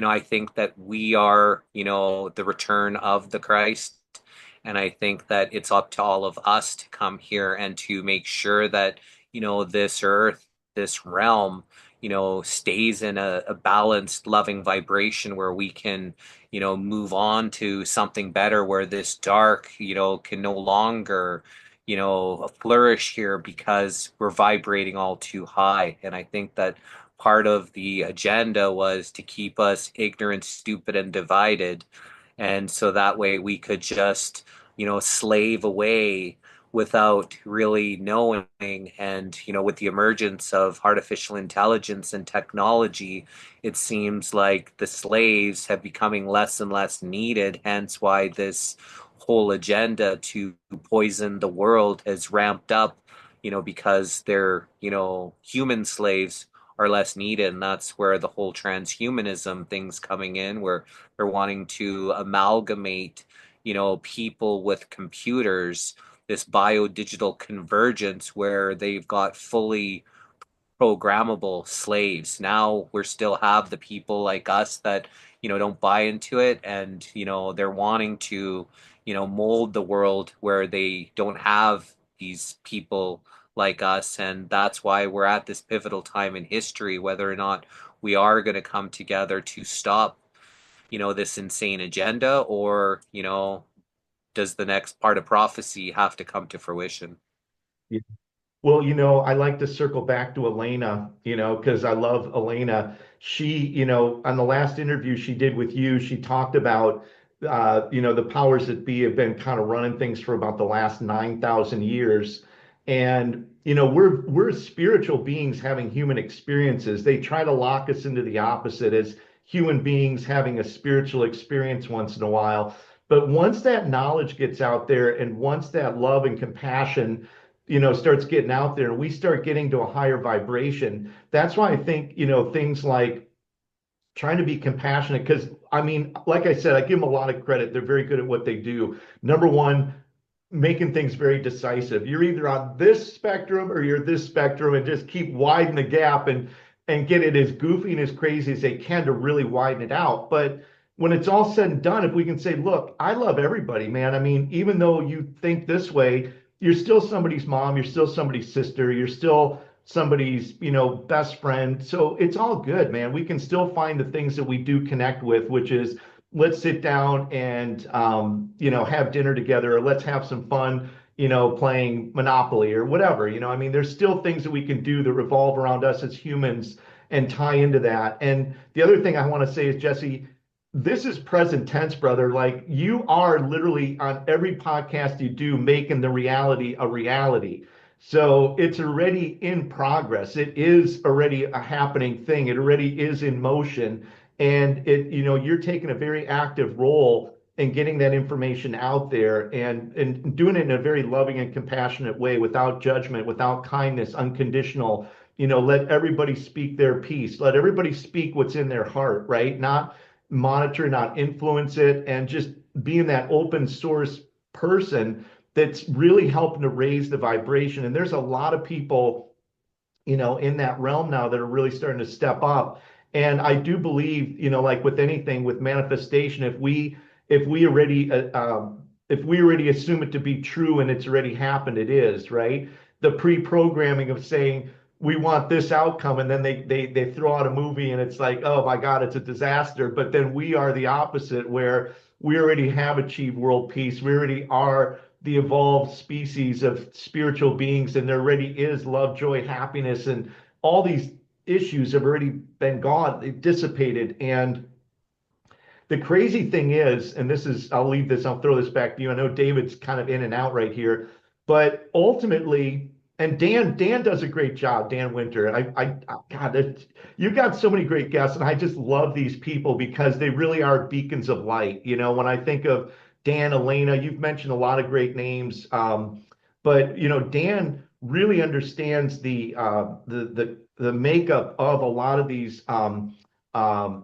I think that we are, the return of the Christ. And I think that it's up to all of us to come here and to make sure that, this earth, this realm, stays in a balanced, loving vibration where we can, move on to something better, where this dark, can no longer, flourish here because we're vibrating all too high. And I think that part of the agenda was to keep us ignorant, stupid, and divided. And so that way we could just, slave away without really knowing. And, with the emergence of artificial intelligence and technology, it seems like the slaves have becoming less and less needed. Hence why this whole agenda to poison the world has ramped up, because they're, human slaves are less needed. And that's where the whole transhumanism thing's coming in, where they're wanting to amalgamate, people with computers, this bio-digital convergence where they've got fully programmable slaves. Now we're still have the people like us that, don't buy into it, and, they're wanting to, mold the world where they don't have these people like us. And that's why we're at this pivotal time in history, whether or not we are going to come together to stop, this insane agenda, or, does the next part of prophecy have to come to fruition? Well, I like to circle back to Elena, because I love Elena. She, on the last interview she did with you, she talked about, the powers that be have been kind of running things for about the last 9,000 years. And, we're spiritual beings having human experiences. They try to lock us into the opposite as human beings having a spiritual experience once in a while. But once that knowledge gets out there and once that love and compassion starts getting out there and we start getting to a higher vibration. That's why I think, things like trying to be compassionate, because I mean, like I said, I give them a lot of credit. They're very good at what they do. Number one, making things very decisive. You're either on this spectrum or you're this spectrum, and just keep widening the gap and get it as goofy and as crazy as they can to really widen it out. But when it's all said and done, if we can say, look, I love everybody, man. I mean, even though you think this way, you're still somebody's mom, you're still somebody's sister, you're still somebody's, best friend. So it's all good, man. We can still find the things that we do connect with, which is let's sit down and have dinner together, or let's have some fun, playing Monopoly or whatever. I mean, there's still things that we can do that revolve around us as humans and tie into that. And the other thing I want to say is, Jesse, this is present tense, brother. Like, you are literally on every podcast you do making the reality a reality. So it's already in progress. It is already a happening thing. It already is in motion. And you're taking a very active role in getting that information out there and doing it in a very loving and compassionate way, without judgment, without kindness, unconditional. Let everybody speak their piece. Let everybody speak what's in their heart, right? Not monitor, not influence it, and just being that open source person that's really helping to raise the vibration. And there's a lot of people, in that realm now that are really starting to step up. And I do believe, like with anything with manifestation, if we already if we already assume it to be true and it's already happened, it is, right? The pre-programming of saying we want this outcome, and then they throw out a movie and it's like, oh my God, it's a disaster. But then we are the opposite, where we already have achieved world peace. We already are the evolved species of spiritual beings, and there already is love, joy, happiness, and all these issues have already been gone, they've dissipated. And the crazy thing is, and this is, I'll leave this, I'll throw this back to you. I know David's kind of in and out right here, but ultimately, and Dan does a great job, Dan Winter. God, you've got so many great guests, and I just love these people because they really are beacons of light. When I think of Dan, Elena, you've mentioned a lot of great names, but Dan really understands the makeup of a lot of these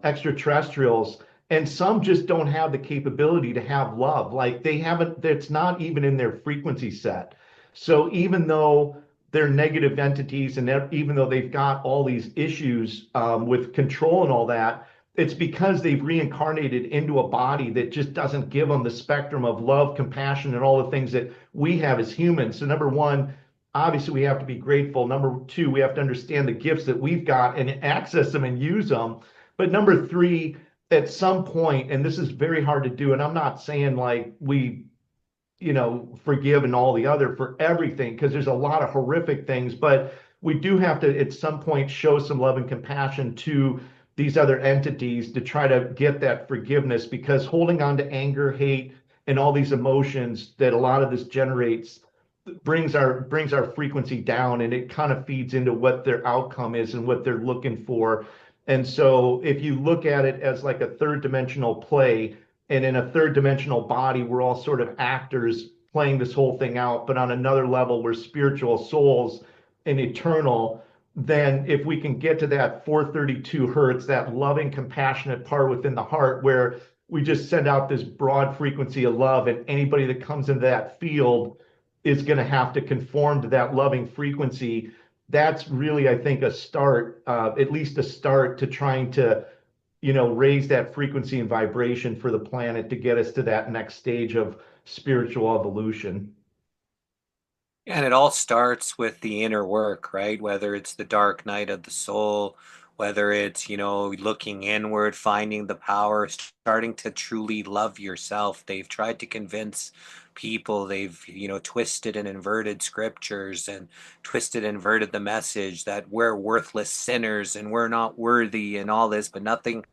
extraterrestrials, and some just don't have the capability to have love. Like, they haven't, it's not even in their frequency set. So even though they're negative entities, and even though they've got all these issues with control and all that, it's because they've reincarnated into a body that just doesn't give them the spectrum of love, compassion, and all the things that we have as humans. So number one, obviously we have to be grateful. Number two, we have to understand the gifts that we've got and access them and use them. But number three, at some point, and this is very hard to do, and I'm not saying like we, forgive and all the other for everything, because there's a lot of horrific things, but we do have to at some point show some love and compassion to these other entities to try to get that forgiveness, because holding on to anger, hate, and all these emotions that a lot of this generates brings our frequency down, and it kind of feeds into what their outcome is and what they're looking for. And so if you look at it as like a third dimensional play, and in a third dimensional body, we're all sort of actors playing this whole thing out, but on another level, we're spiritual souls and eternal. Then if we can get to that 432 hertz, that loving, compassionate part within the heart, where we just send out this broad frequency of love, and anybody that comes into that field is going to have to conform to that loving frequency. That's really, I think, a start, at least a start to trying to, raise that frequency and vibration for the planet to get us to that next stage of spiritual evolution. And it all starts with the inner work, right? Whether it's the dark night of the soul whether it's, looking inward, finding the power, starting to truly love yourself. They've tried to convince people, they've, twisted and inverted scriptures and twisted and inverted the message that we're worthless sinners and we're not worthy and all this, but nothing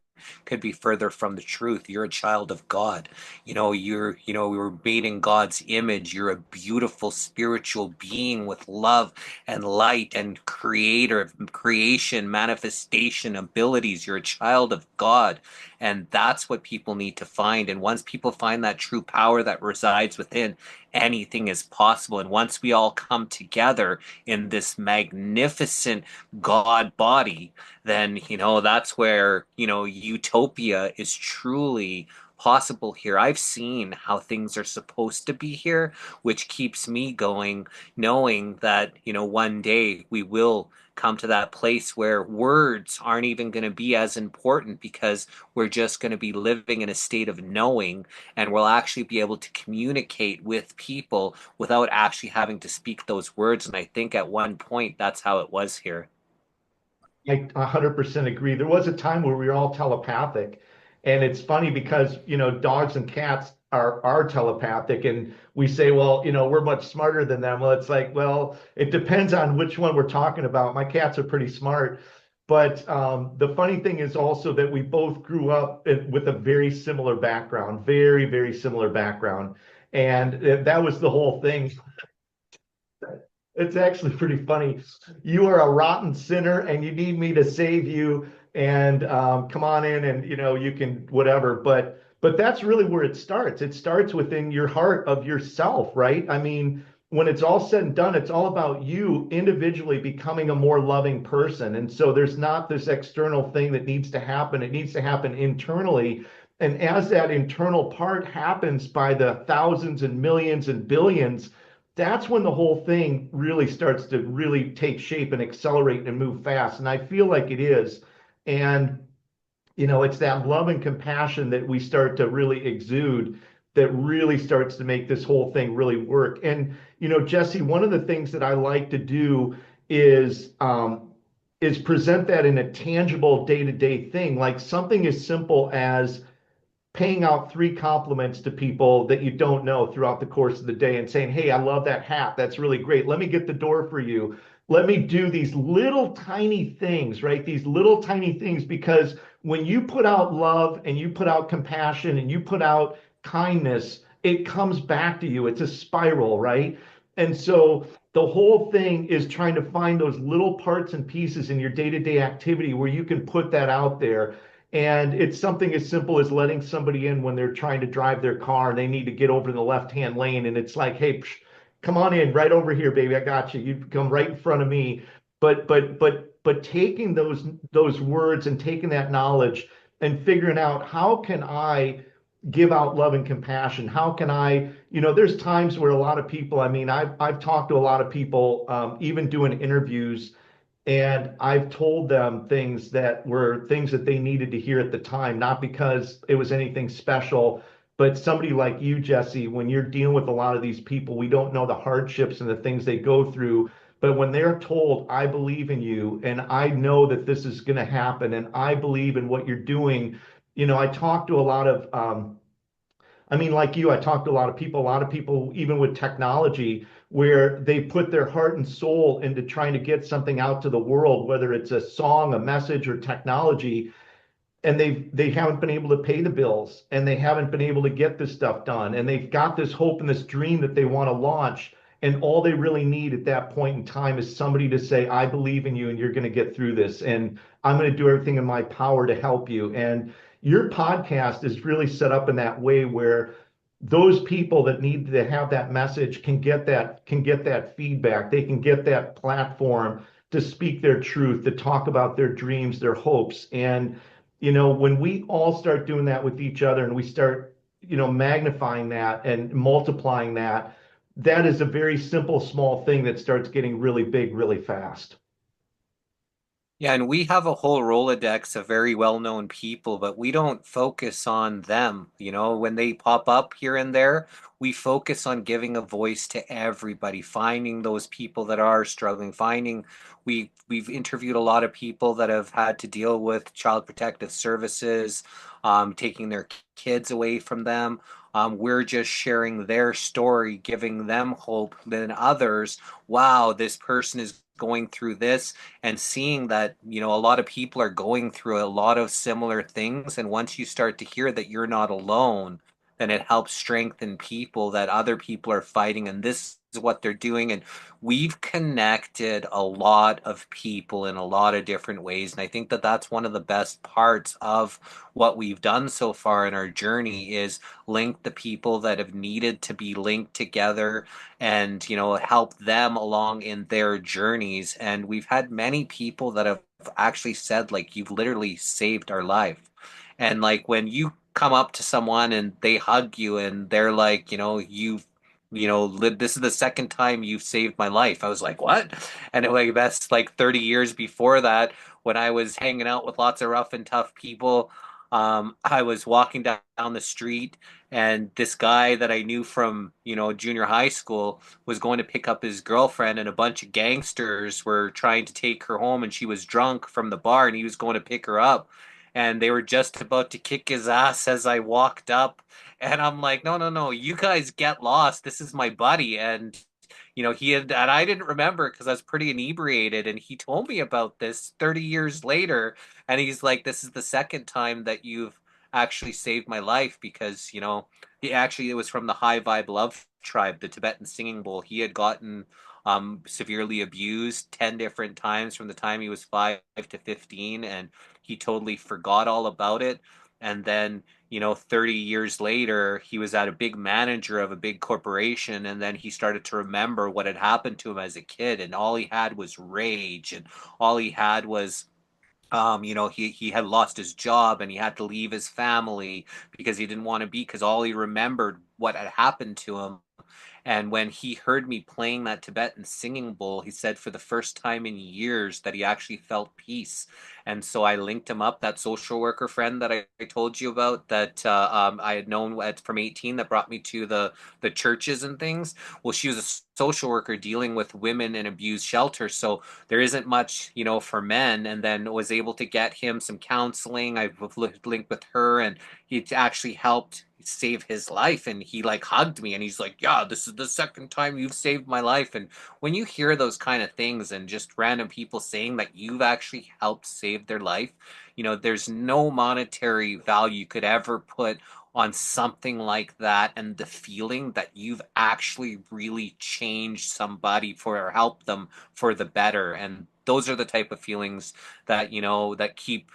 could be further from the truth. You're a child of God. We were made in God's image. You're a beautiful spiritual being with love and light and creation, manifestation abilities. You're a child of God. And that's what people need to find. And once people find that true power that resides within, anything is possible. And once we all come together in this magnificent God body, then that's where utopia is truly possible here. I've seen how things are supposed to be here, which keeps me going, knowing that one day we will come to that place where words aren't even going to be as important because we're just going to be living in a state of knowing, and we'll actually be able to communicate with people without actually having to speak those words. And I think at one point that's how it was here. I 100% agree. There was a time where we were all telepathic. And it's funny because, dogs and cats are telepathic. And we say, well, we're much smarter than them. Well, it's like, well, it depends on which one we're talking about. My cats are pretty smart. But the funny thing is also that we both grew up with a very similar background, very, very similar background. And that was the whole thing. It's actually pretty funny. You are a rotten sinner and you need me to save you and come on in and you can whatever. But that's really where it starts. It starts within your heart of yourself, right? I mean, when it's all said and done, it's all about you individually becoming a more loving person. And so there's not this external thing that needs to happen. It needs to happen internally. And as that internal part happens by the thousands and millions and billions, that's when the whole thing really starts to really take shape and accelerate and move fast. And I feel like it is. And, it's that love and compassion that we start to really exude that really starts to make this whole thing really work. And, Jesse, one of the things that I like to do is present that in a tangible day-to-day thing, like something as simple as paying out three compliments to people that you don't know throughout the course of the day and saying, hey, I love that hat. That's really great. Let me get the door for you. Let me do these little tiny things, right? These little tiny things, because when you put out love and you put out compassion and you put out kindness, it comes back to you. It's a spiral, right? And so the whole thing is trying to find those little parts and pieces in your day-to-day activity where you can put that out there. And it's something as simple as letting somebody in when they're trying to drive their car and they need to get over to the left-hand lane. And it's like, hey, come on in right over here, baby. I got you. You come right in front of me. But taking those words and taking that knowledge and figuring out how can I give out love and compassion? How can I, there's times where a lot of people, I mean, I've talked to a lot of people, even doing interviews, and I've told them things that were things that they needed to hear at the time, not because it was anything special, but somebody like you, Jesse, when you're dealing with a lot of these people, we don't know the hardships and the things they go through. But when they're told, I believe in you and I know that this is going to happen and I believe in what you're doing, I talk to a lot of I mean, like you, I talked to a lot of people, even with technology, where they put their heart and soul into trying to get something out to the world, whether it's a song, a message, or technology, and they haven't been able to pay the bills and they haven't been able to get this stuff done and they've got this hope and this dream that they want to launch, and all they really need at that point in time is somebody to say, I believe in you and you're going to get through this and I'm going to do everything in my power to help you. And your podcast is really set up in that way where those people that need to have that message can get that feedback. They can get that platform to speak their truth, to talk about their dreams, their hopes. And when we all start doing that with each other and we start, magnifying that and multiplying that, that is a very simple, small thing that starts getting really big really fast. Yeah, and we have a whole Rolodex of very well-known people, but we don't focus on them. You know, when they pop up here and there, we focus on giving a voice to everybody, finding those people that are struggling, finding we've interviewed a lot of people that have had to deal with child protective services, taking their kids away from them. We're just sharing their story, giving them hope. Then others, wow, this person is going through this, and seeing that, you know, a lot of people are going through a lot of similar things. And once you start to hear that you're not alone, then it helps strengthen people that other people are fighting and this is what they're doing. And we've connected a lot of people in a lot of different ways. And I think that that's one of the best parts of what we've done so far in our journey is link the people that have needed to be linked together and, you know, help them along in their journeys. And we've had many people that have actually said, like, you've literally saved our life. And like when you come up to someone and they hug you and they're like, you know, this is the second time you've saved my life. I was like, what? And like that's like 30 years before that, when I was hanging out with lots of rough and tough people. I was walking down the street, and this guy that I knew from, you know, junior high school was going to pick up his girlfriend, and a bunch of gangsters were trying to take her home, and she was drunk from the bar, and he was going to pick her up. And they were just about to kick his ass as I walked up. And I'm like, no, no, no, you guys get lost. This is my buddy. And you know, he had, and I didn't remember because I was pretty inebriated. And he told me about this 30 years later. And he's like, this is the second time that you've actually saved my life because, you know, it was from the High Vibe Love Tribe, the Tibetan Singing Bowl. He had gotten severely abused 10 different times from the time he was 5 to 15. And he totally forgot all about it. And then, you know, 30 years later, he was at a big manager of a big corporation. And then he started to remember what had happened to him as a kid. And all he had was rage. And all he had was, you know, he had lost his job and he had to leave his family because he didn't want to be, because all he remembered what had happened to him. And when he heard me playing that Tibetan singing bowl, he said for the first time in years that he actually felt peace. And so I linked him up, that social worker friend that I told you about, that I had known from 18, that brought me to the churches and things. Well, she was a social worker dealing with women in abused shelters. So there isn't much, you know, for men. And then was able to get him some counseling. I linked with her, and he actually helped save his life. And he like hugged me and he's like, yeah, this is the second time you've saved my life. And when you hear those kind of things and just random people saying that you've actually helped save their life, you know, there's no monetary value you could ever put on something like that, and the feeling that you've actually really changed somebody for, or helped them for the better. And those are the type of feelings that, you know, that keep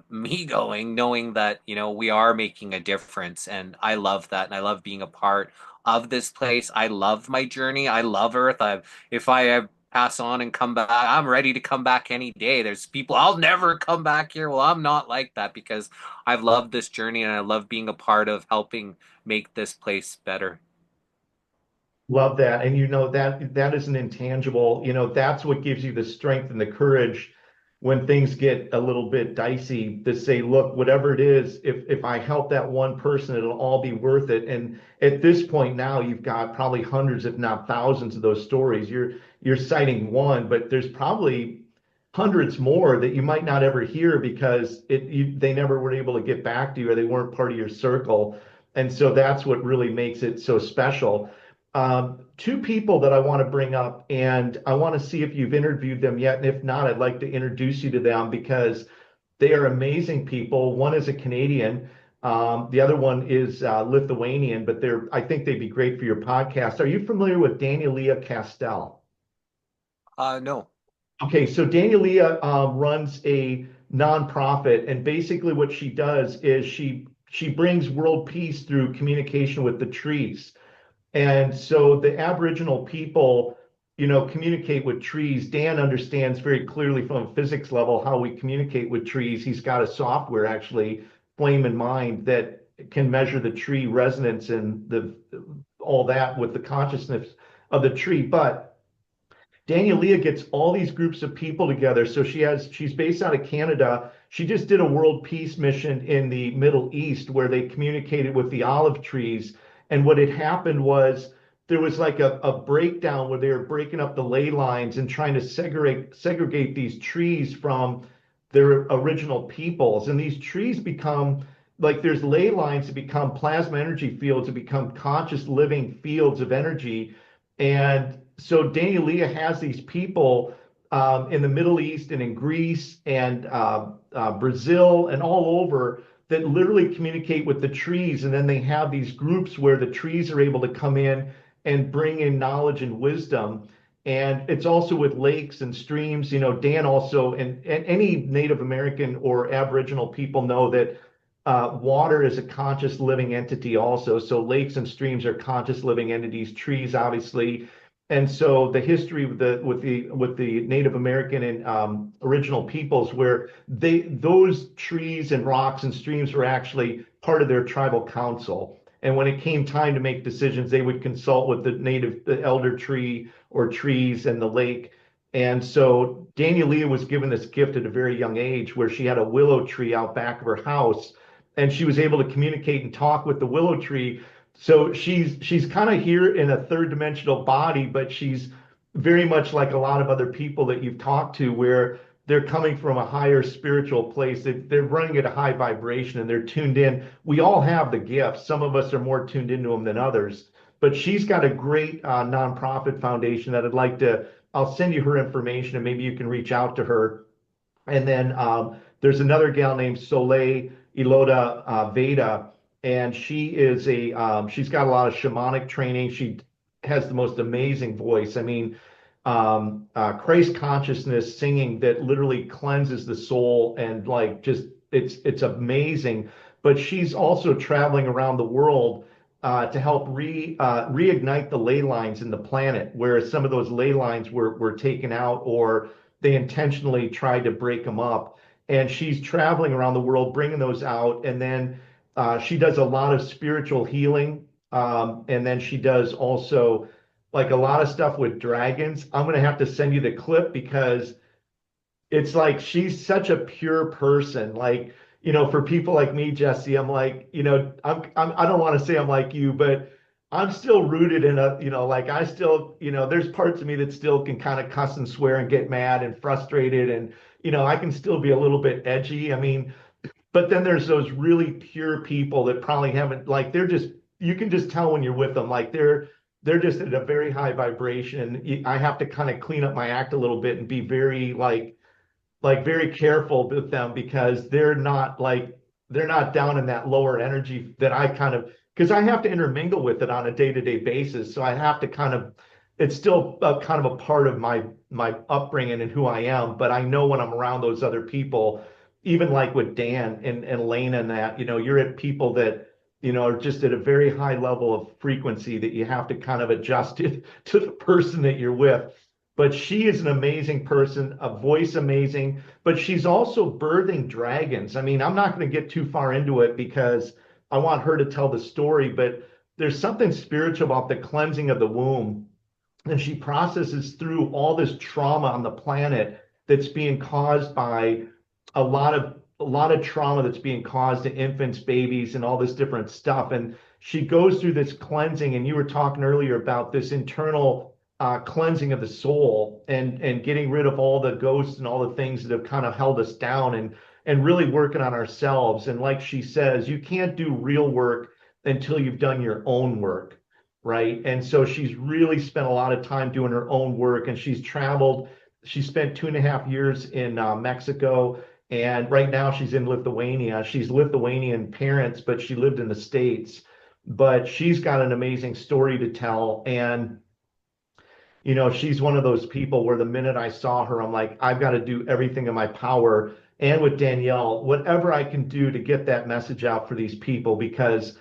me going, knowing that, you know, we are making a difference. And I love that. And I love being a part of this place. I love my journey. I love Earth. If I pass on and come back, I'm ready to come back any day. There's people, I'll never come back here. Well, I'm not like that because I've loved this journey and I love being a part of helping make this place better. Love that. And you know that that is an intangible, you know, that's what gives you the strength and the courage when things get a little bit dicey to say, look, whatever it is, if I help that one person, it'll all be worth it. And at this point now, you've got probably hundreds, if not thousands of those stories. You're citing one, but there's probably hundreds more that you might not ever hear because they never were able to get back to you or they weren't part of your circle. And so that's what really makes it so special. Two people that I want to bring up, and I want to see if you've interviewed them yet. And if not, I'd like to introduce you to them because they are amazing people. One is a Canadian, the other one is Lithuanian, but I think they'd be great for your podcast. Are you familiar with Danielia Castell? No. Okay, so Danielia runs a nonprofit, and basically what she does is she brings world peace through communication with the trees. And so the Aboriginal people, you know, communicate with trees. Dan understands very clearly from a physics level how we communicate with trees. He's got a software actually, Flame in Mind, that can measure the tree resonance and the all that with the consciousness of the tree. But Daniel Leah gets all these groups of people together. So she's based out of Canada. She just did a world peace mission in the Middle East where they communicated with the olive trees. And what had happened was there was like a breakdown where they were breaking up the ley lines and trying to segregate these trees from their original peoples. And these trees become like there's ley lines that become plasma energy fields, that become conscious living fields of energy. And so Daniel Leah has these people in the Middle East and in Greece and Brazil and all over that literally communicate with the trees. And then they have these groups where the trees are able to come in and bring in knowledge and wisdom. And it's also with lakes and streams. You know, Dan also, and any Native American or Aboriginal people know that water is a conscious living entity also. So lakes and streams are conscious living entities, trees, obviously. And so the history with the Native American and original peoples, where those trees and rocks and streams were actually part of their tribal council. And when it came time to make decisions, they would consult with the elder tree or trees and the lake. And so Daniel Leah was given this gift at a very young age where she had a willow tree out back of her house and she was able to communicate and talk with the willow tree. So she's kind of here in a third dimensional body, but she's very much like a lot of other people that you've talked to where they're coming from a higher spiritual place. They're running at a high vibration and they're tuned in. We all have the gifts. Some of us are more tuned into them than others. But she's got a great nonprofit foundation that I'll send you her information and maybe you can reach out to her. And then there's another gal named Soleil Iloda Veda, and she's got a lot of shamanic training. She has the most amazing voice. I mean, Christ consciousness singing that literally cleanses the soul and like just it's amazing. But she's also traveling around the world to help reignite the ley lines in the planet, where some of those ley lines were taken out or they intentionally tried to break them up. And she's traveling around the world bringing those out. And then she does a lot of spiritual healing. And then she does also like a lot of stuff with dragons. I'm going to have to send you the clip because it's like she's such a pure person. Like, you know, for people like me, Jesse, I'm like, you know, I don't want to say I'm like you, but I'm still rooted in a, you know, like I still, you know, there's parts of me that still can kind of cuss and swear and get mad and frustrated. And, you know, I can still be a little bit edgy. I mean, but then there's those really pure people that probably haven't, like, they're just, you can just tell when you're with them, like they're just at a very high vibration. I have to kind of clean up my act a little bit and be very very careful with them because they're not down in that lower energy that I kind of because I have to intermingle with it on a day-to-day basis. So I have to kind of it's still kind of a part of my upbringing and who I am. But I know when I'm around those other people, even like with Dan and Lane and that, you know, you're at people that you know are just at a very high level of frequency that you have to kind of adjust it to the person that you're with. But she is an amazing person, a voice amazing, but she's also birthing dragons. I mean, I'm not going to get too far into it because I want her to tell the story, but there's something spiritual about the cleansing of the womb. And she processes through all this trauma on the planet that's being caused by a lot of trauma that's being caused to infants, babies, and all this different stuff. And she goes through this cleansing, and you were talking earlier about this internal cleansing of the soul and getting rid of all the ghosts and all the things that have kind of held us down and really working on ourselves. And like she says, you can't do real work until you've done your own work, right? And so she's really spent a lot of time doing her own work, and she's traveled. She spent 2.5 years in Mexico, and right now she's in Lithuania. She's Lithuanian parents, but she lived in the States. But she's got an amazing story to tell, and you know, she's one of those people where the minute I saw her, I'm like, I've got to do everything in my power. And with Danielle, whatever I can do to get that message out for these people, because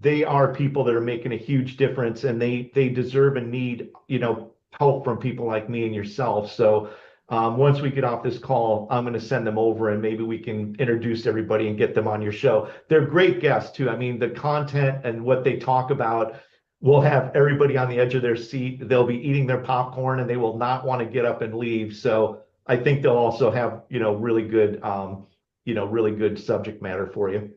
they are people that are making a huge difference and they deserve and need, you know, help from people like me and yourself. So once we get off this call, I'm going to send them over and maybe we can introduce everybody and get them on your show. They're great guests too. I mean, the content and what they talk about we'll have everybody on the edge of their seat. They'll be eating their popcorn and they will not want to get up and leave. So I think they'll also have, really good subject matter for you.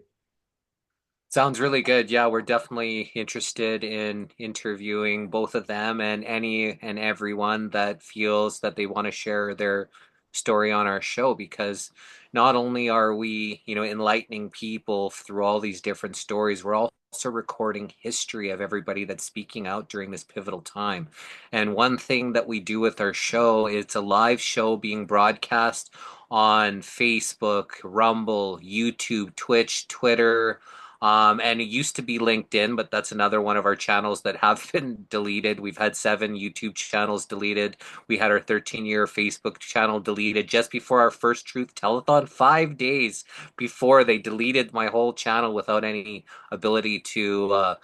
Sounds really good. Yeah, we're definitely interested in interviewing both of them and any and everyone that feels that they want to share their story on our show because not only are we, enlightening people through all these different stories, we're also recording history of everybody that's speaking out during this pivotal time. And one thing that we do with our show, it's a live show being broadcast on Facebook, Rumble, YouTube, Twitch, Twitter, and it used to be LinkedIn, but that's another one of our channels that have been deleted. We've had 7 YouTube channels deleted. We had our 13-year Facebook channel deleted just before our first Truth Telethon, 5 days before they deleted my whole channel without any ability to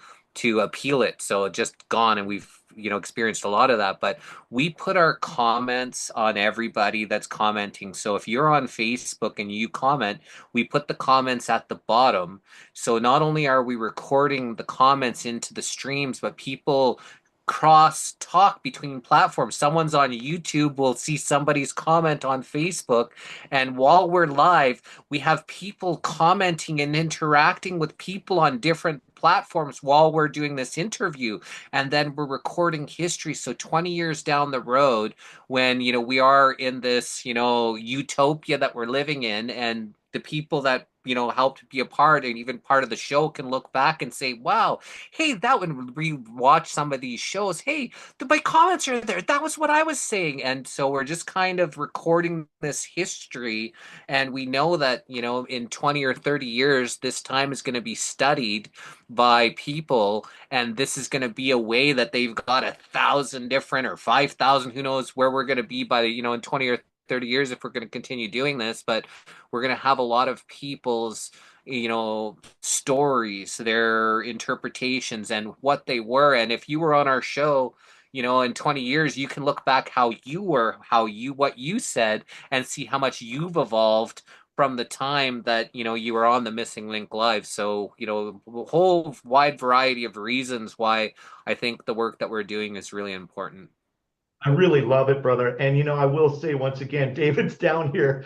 appeal it. So just gone, and we've experienced a lot of that. But we put our comments on everybody that's commenting. So if you're on Facebook and you comment, we put the comments at the bottom, so not only are we recording the comments into the streams, but people cross talk between platforms. Someone's on YouTube will see somebody's comment on Facebook, and while we're live, we have people commenting and interacting with people on different platforms while we're doing this interview, and then we're recording history. So 20 years down the road, when we are in this utopia that we're living in, and the people that helped be a part and even part of the show can look back and say, wow, hey, that when we watch some of these shows, hey, my comments are there, that was what I was saying. And so we're just kind of recording this history, and we know that in 20 or 30 years this time is going to be studied by people, and this is going to be a way that they've got 1,000 different or 5,000, who knows where we're going to be by in 20 or 30 years if we're going to continue doing this. But we're going to have a lot of people's stories, their interpretations, and what they were. And if you were on our show in 20 years, you can look back how you were, what you said, and see how much you've evolved from the time that you were on the Missing Link Live. So a whole wide variety of reasons why I think the work that we're doing is really important. I really love it, brother. And I will say once again, David's down here.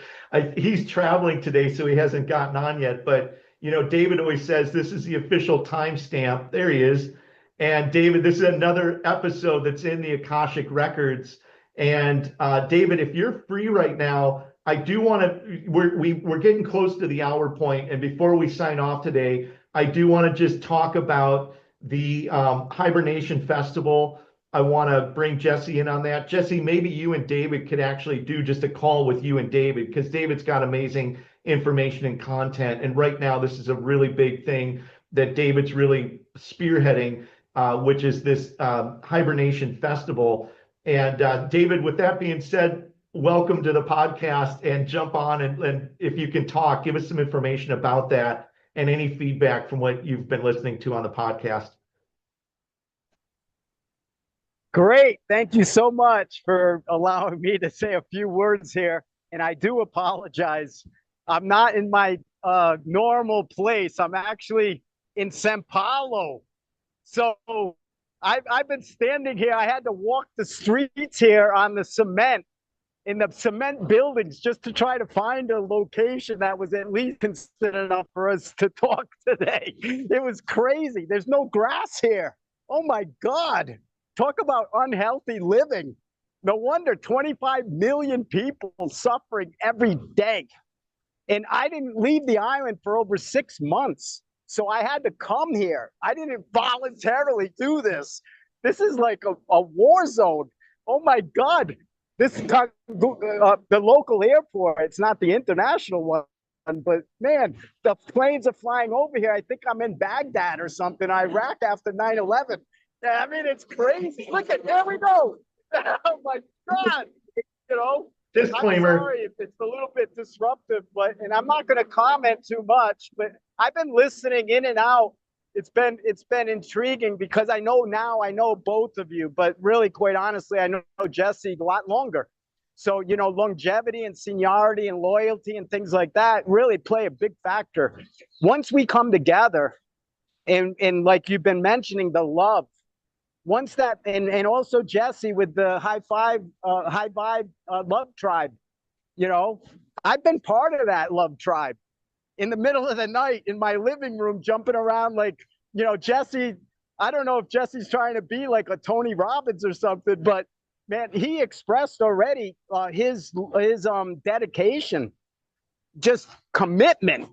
He's traveling today, so he hasn't gotten on yet. But David always says this is the official timestamp. There he is. And David, this is another episode that's in the Akashic Records. And David, if you're free right now, I do want to. We're getting close to the hour point, and before we sign off today, I do want to just talk about the Hibernation Festival. I want to bring Jesse in on that. Jesse, maybe you and David could actually do just a call with you and David because David's got amazing information and content. And right now, this is a really big thing that David's really spearheading, which is this Hibernation Festival. And David, with that being said, welcome to the podcast and jump on and if you can talk, give us some information about that and any feedback from what you've been listening to on the podcast. Great. Thank you so much for allowing me to say a few words here. And I do apologize. I'm not in my normal place. I'm actually in Sao Paulo. So I've been standing here. I had to walk the streets here on the cement, in the cement buildings, just to try to find a location that was at least considered enough for us to talk today. It was crazy. There's no grass here. Oh my God. Talk about unhealthy living. No wonder 25 million people suffering every day. And I didn't leave the island for over 6 months. So I had to come here. I didn't voluntarily do this. This is like a war zone. Oh my God. The local airport, it's not the international one, but man, the planes are flying over here. I think I'm in Baghdad or something, Iraq after 9/11. I mean, it's crazy. Look at, there we go. Oh my God. Disclaimer. I'm sorry if it's a little bit disruptive, and I'm not going to comment too much, but I've been listening in and out. It's been intriguing because I know both of you, but really, quite honestly, I know Jesse a lot longer. So, longevity and seniority and loyalty and things like that really play a big factor. Once we come together and like you've been mentioning, the love, once that, and also Jesse with the high vibe love tribe, you know, I've been part of that love tribe in the middle of the night in my living room, jumping around like, Jesse. I don't know if Jesse's trying to be like a Tony Robbins or something, but man, he expressed already his dedication, just commitment.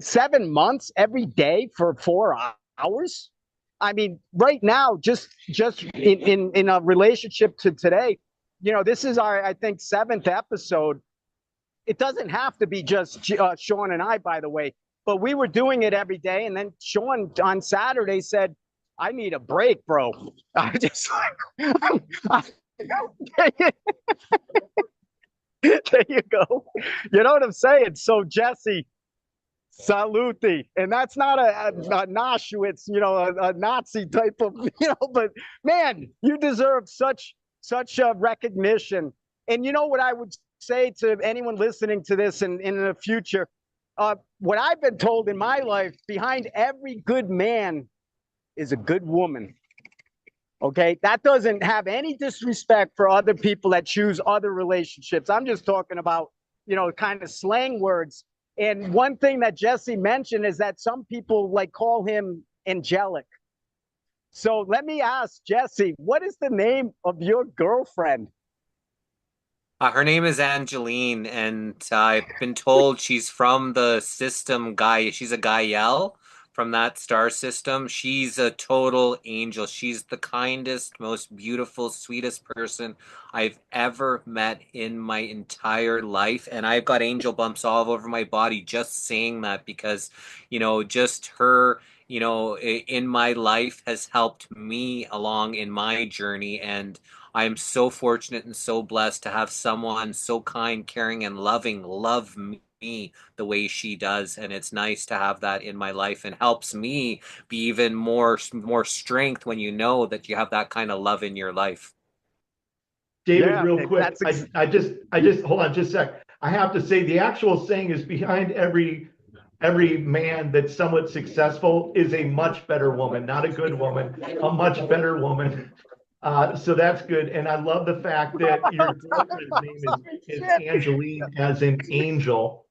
7 months every day for 4 hours. I mean, right now, just in a relationship to today, this is our, I think, seventh episode. It doesn't have to be just Sean and I, by the way, but we were doing it every day. And then Sean on Saturday said, I need a break, bro. I just like, there you go. You know what I'm saying? So, Jesse, Saluti. And that's not a Auschwitz, a Nazi type of, but man, you deserve such recognition. And you know what I would say to anyone listening to this in the future? What I've been told in my life, behind every good man is a good woman. Okay, that doesn't have any disrespect for other people that choose other relationships. I'm just talking about, kind of slang words. And one thing that Jesse mentioned is that some people like call him angelic. So let me ask Jesse, what is the name of your girlfriend? Her name is Angeline, and I've been told she's from the system Gaia. She's a Gael from that star system. She's a total angel. She's the kindest, most beautiful, sweetest person I've ever met in my entire life. And I've got angel bumps all over my body just saying that because, just her, in my life has helped me along in my journey. And I am so fortunate and so blessed to have someone so kind, caring, and loving love me the way she does. And it's nice to have that in my life and helps me be even more strength when you know that you have that kind of love in your life. David, Yeah, real quick, that's I just hold on just a sec. I have to say the actual saying is behind every man that's somewhat successful is a much better woman, not a good woman, a much better woman. So that's good. And I love the fact that your girlfriend's name is Angeline, as in angel,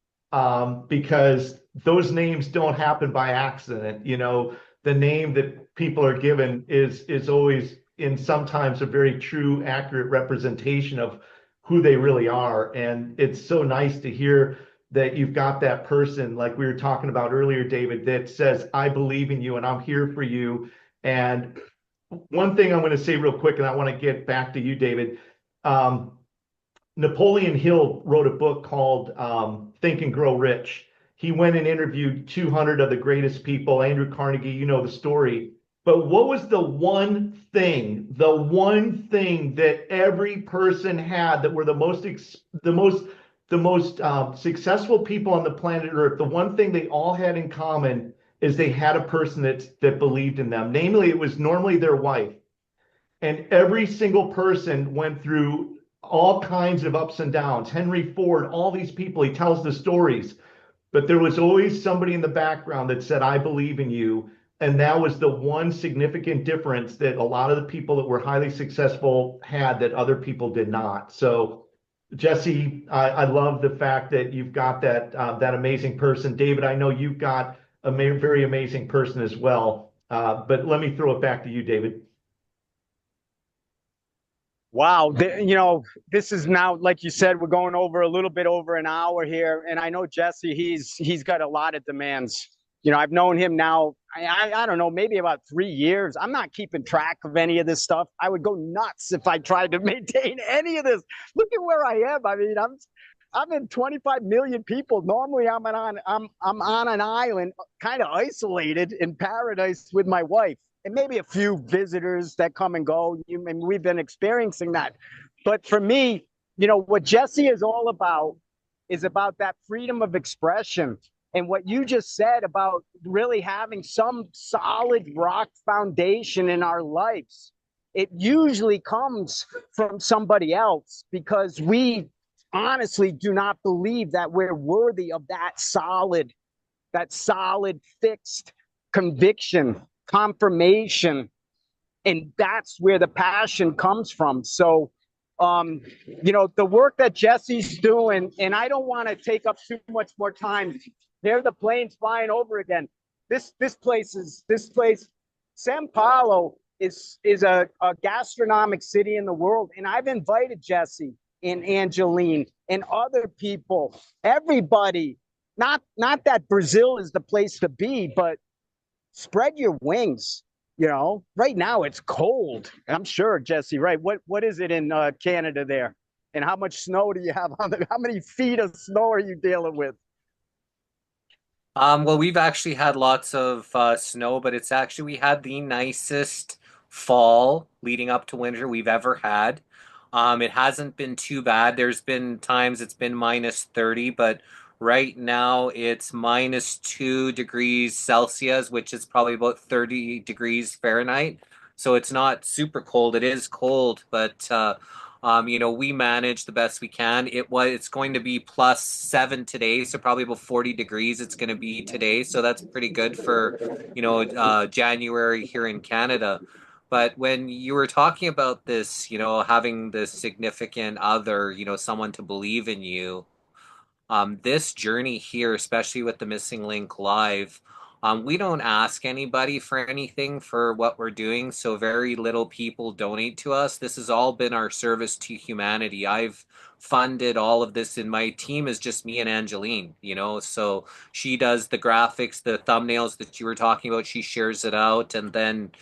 because those names don't happen by accident. The name that people are given is always in sometimes a very true, accurate representation of who they really are. And it's so nice to hear that you've got that person, like we were talking about earlier, David, that says, I believe in you and I'm here for you. And one thing I'm going to say real quick, and I want to get back to you, David. Um, Napoleon Hill wrote a book called Think and Grow Rich. He went and interviewed 200 of the greatest people. Andrew Carnegie, you know the story. But what was the one thing that every person had that were the most successful people on the planet Earth? The one thing they all had in common is they had a person that believed in them. Namely, it was normally their wife. And every single person went through all kinds of ups and downs. Henry Ford, all these people, he tells the stories. But there was always somebody in the background that said, I believe in you. And that was the one significant difference that a lot of the people that were highly successful had that other people did not. So, Jesse, I love the fact that you've got that amazing person. David, I know you've got a very amazing person as well. But let me throw it back to you, David. Wow. This is now, like you said, we're going over a little bit over an hour here. And I know Jesse, he's got a lot of demands. I've known him now, I don't know, maybe about 3 years. I'm not keeping track of any of this stuff. I would go nuts if I tried to maintain any of this. Look at where I am. I mean, I'm in 25 million people. Normally I'm on an island, kind of isolated in paradise with my wife and maybe a few visitors that come and go. And we've been experiencing that. But for me, what Jesse is all about is about that freedom of expression. And what you just said about really having some solid rock foundation in our lives, it usually comes from somebody else because we honestly do not believe that we're worthy of that solid, fixed conviction, confirmation. And that's where the passion comes from. So, the work that Jesse's doing, and I don't want to take up too much more time. There, the planes flying over again. This place, Sao Paulo is a gastronomic city in the world, and I've invited Jesse and Angeline and other people, everybody. Not that Brazil is the place to be, but spread your wings. Right now it's cold. I'm sure, Jesse, right? What is it in Canada there? And how much snow do you have how many feet of snow are you dealing with? Well, we've actually had lots of snow, but it's actually we had the nicest fall leading up to winter we've ever had. It hasn't been too bad. There's been times it's been minus 30, but right now it's minus 2 degrees Celsius, which is probably about 30 degrees Fahrenheit. So it's not super cold. It is cold, but we manage the best we can. It's going to be +7 today, so probably about 40 degrees it's going to be today. So that's pretty good for, January here in Canada. But when you were talking about this, having this significant other, someone to believe in you, this journey here, especially with the Missing Link Live, we don't ask anybody for anything for what we're doing, so very little people donate to us. This has all been our service to humanity. I've funded all of this, and my team is just me and Angeline, so she does the graphics, the thumbnails that you were talking about, she shares it out, and then,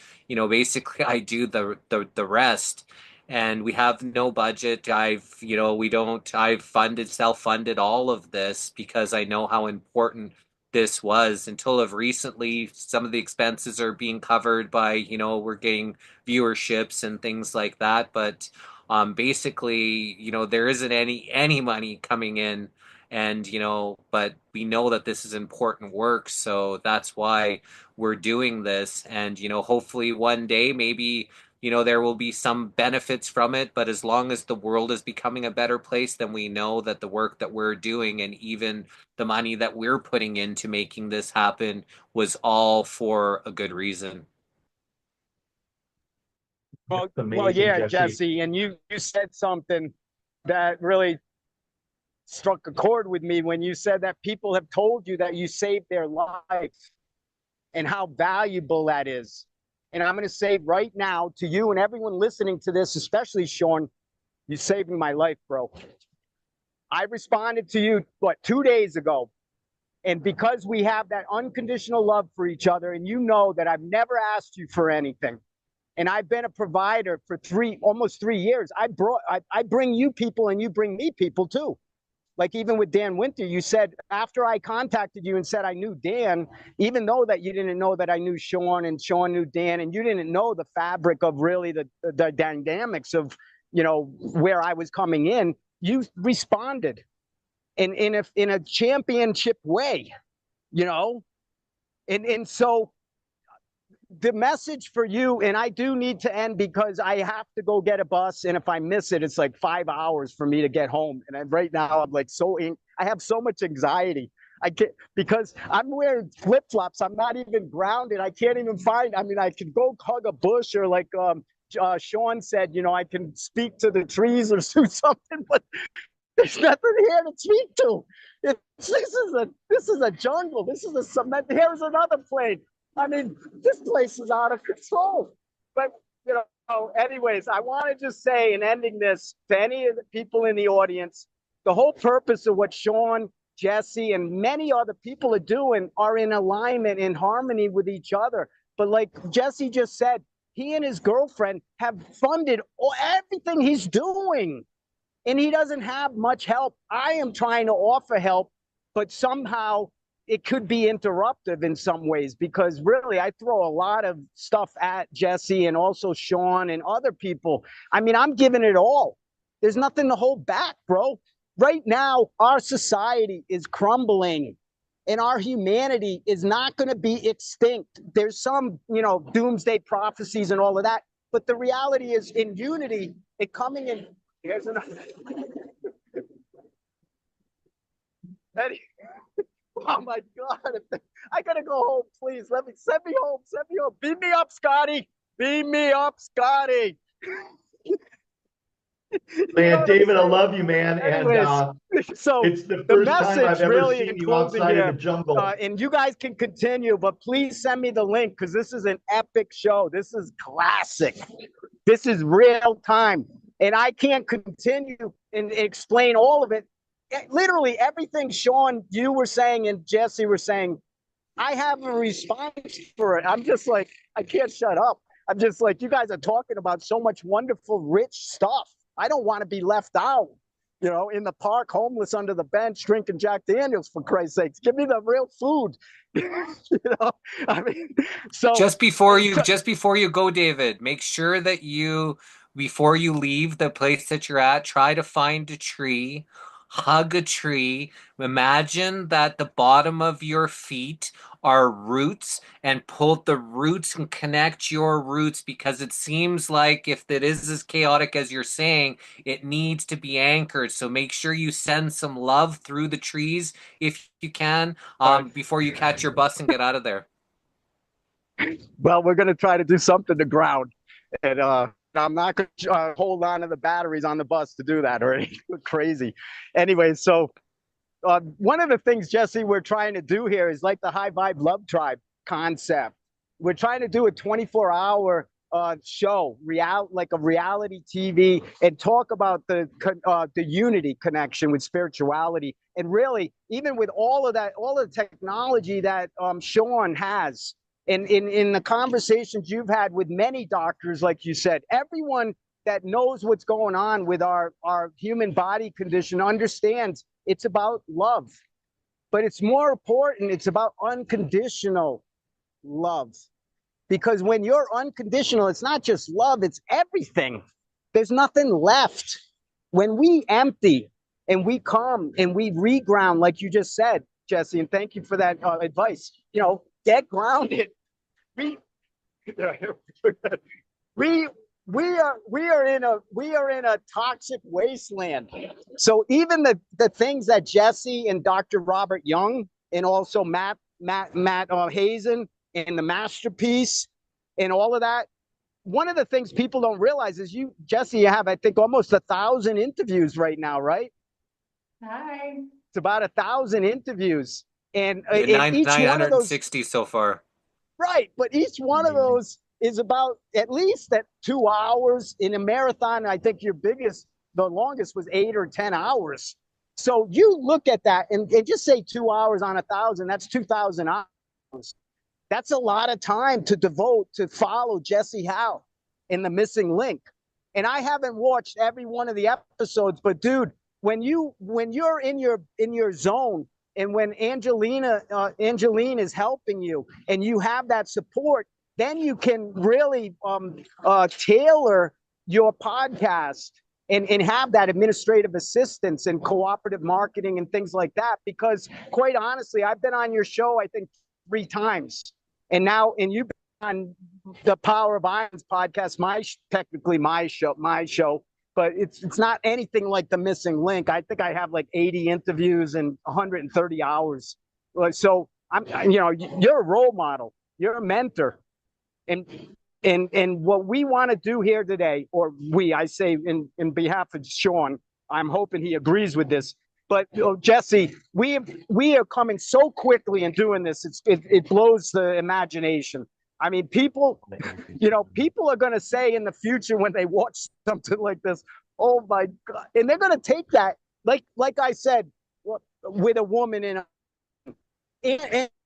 basically I do the rest, and we have no budget. I've self-funded all of this because I know how important this was. Until of recently, some of the expenses are being covered by, we're getting viewerships and things like that. But basically, there isn't any money coming in, and but we know that this is important work, so that's why we're doing this. And hopefully one day maybe there will be some benefits from it, but as long as the world is becoming a better place, then we know that the work that we're doing and even the money that we're putting into making this happen was all for a good reason. That's Well, amazing, yeah, Jesse. Jesse, and you said something that really struck a chord with me when you said that people have told you that you saved their life and how valuable that is. And I'm going to say right now to you and everyone listening to this, especially Sean, you saved my life, bro. I responded to you, 2 days ago. And because we have that unconditional love for each other, and you know that I've never asked you for anything, and I've been a provider for almost 3 years. I bring you people, and you bring me people too. Like even with Dan Winter, you said after I contacted you and said I knew Dan, even though that you didn't know that I knew Sean and Sean knew Dan, and you didn't know the fabric of really the dynamics of where I was coming in, you responded in a championship way, you know, and so the message for you, and I do need to end because I have to go get a bus, and if I miss it, it's like 5 hours for me to get home. And right now, I'm like I have so much anxiety. I can't because I'm wearing flip flops. I'm not even grounded. I can't even find. I mean, I can go hug a bush or like Sean said, I can speak to the trees or do something, but there's nothing here to speak to. This is a jungle. This is a cement. Here's another plane. I mean, this place is out of control. But anyways, I want to just say in ending this to any of the people in the audience, the whole purpose of what Sean, Jesse, and many other people are doing are in alignment, in harmony with each other. But like Jesse just said, he and his girlfriend have funded everything he's doing, and he doesn't have much help. I am trying to offer help, but somehow it could be interruptive in some ways because really I throw a lot of stuff at Jesse and also Sean and other people. I mean, I'm giving it all. There's nothing to hold back, bro. Right now, our society is crumbling and our humanity is not going to be extinct. There's some, doomsday prophecies and all of that. But the reality is in unity, it coming in. Here's another. Oh my God. I gotta go home, please. Send me home. Beat me up, Scotty. Beam me up, Scotty. You know Man, what I'm David, I saying? love you, man. And Anyways, so it's the the first time I've message ever really seen in you closing outside of the here, jungle. and you guys can continue, but please send me the link because this is an epic show. This is classic. This is real time. And I can't continue and explain all of it. Literally everything Sean, you were saying, and Jesse were saying, I have a response for it. I'm just like, I can't shut up. I'm just like, you guys are talking about so much wonderful, rich stuff. I don't want to be left out, in the park, homeless under the bench, drinking Jack Daniels, for Christ's sakes. Give me the real food. I mean, so Just before you go, David, make sure that before you leave the place that you're at, try to find a tree, hug a tree. Imagine that the bottom of your feet are roots, and pull the roots and connect your roots, because it seems like if it is as chaotic as you're saying, it needs to be anchored. So make sure you send some love through the trees if you can, all right. before you catch your bus and get out of there. Well, we're going to try to do something to ground. And I'm not going to hold on to the batteries on the bus to do that or anything crazy. Anyway, so one of the things, Jesse, we're trying to do here is like the High Vibe Love Tribe concept. We're trying to do a 24-hour show, like a reality TV, and talk about the unity connection with spirituality. And really, even with all of that, all of the technology that Sean has, in the conversations you've had with many doctors, like you said, everyone that knows what's going on with our human body condition understands it's about love, but it's more important, it's about unconditional love. Because when you're unconditional, it's not just love, it's everything. There's nothing left. When we empty and we come and we reground, like you just said, Jesse, and thank you for that advice, get grounded. We, we we are in a toxic wasteland. So even the things that Jesse and Dr. Robert Young and also Matt Hazen and the masterpiece and all of that. One of the things people don't realize is Jesse, you have, I think, almost 1,000 interviews right now, right? Hi. It's about 1,000 interviews, and Yeah, in each one of those, 960 so far. right? But each one of those is about at least at 2 hours. In a marathon, I think the longest was 8 or 10 hours. So you look at that and just say 2 hours on 1,000, that's 2,000 hours. That's a lot of time to devote to follow Jesse Hal in The Missing Link. And I haven't watched every one of the episodes, but dude, when you're in your zone, and when Angeline is helping you and you have that support, then you can really tailor your podcast and have that administrative assistance and cooperative marketing and things like that. Because quite honestly, I've been on your show, I think 3 times. And you've been on the Power of Irons podcast, technically my show, but it's not anything like The Missing Link. I think I have like 80 interviews and 130 hours. So you're a role model, you're a mentor, and what we want to do here today, or I say in behalf of Sean, I'm hoping he agrees with this. But Jesse, we are coming so quickly and doing this. It blows the imagination. I mean, people are going to say in the future when they watch something like this, oh my God, and they're going to take that like I said, with a woman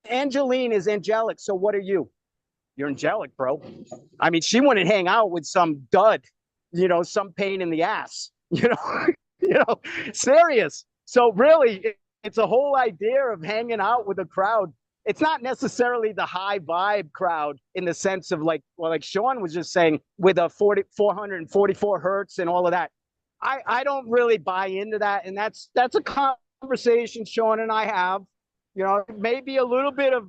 Angeline is angelic. So what are you? You're angelic, bro. I mean, she wouldn't hang out with some dud, some pain in the ass, serious. So really, it's a whole idea of hanging out with a crowd. It's not necessarily the high vibe crowd in the sense of like Sean was just saying with a 444 hertz and all of that. I don't really buy into that. And that's a conversation Sean and I have, maybe a little bit of,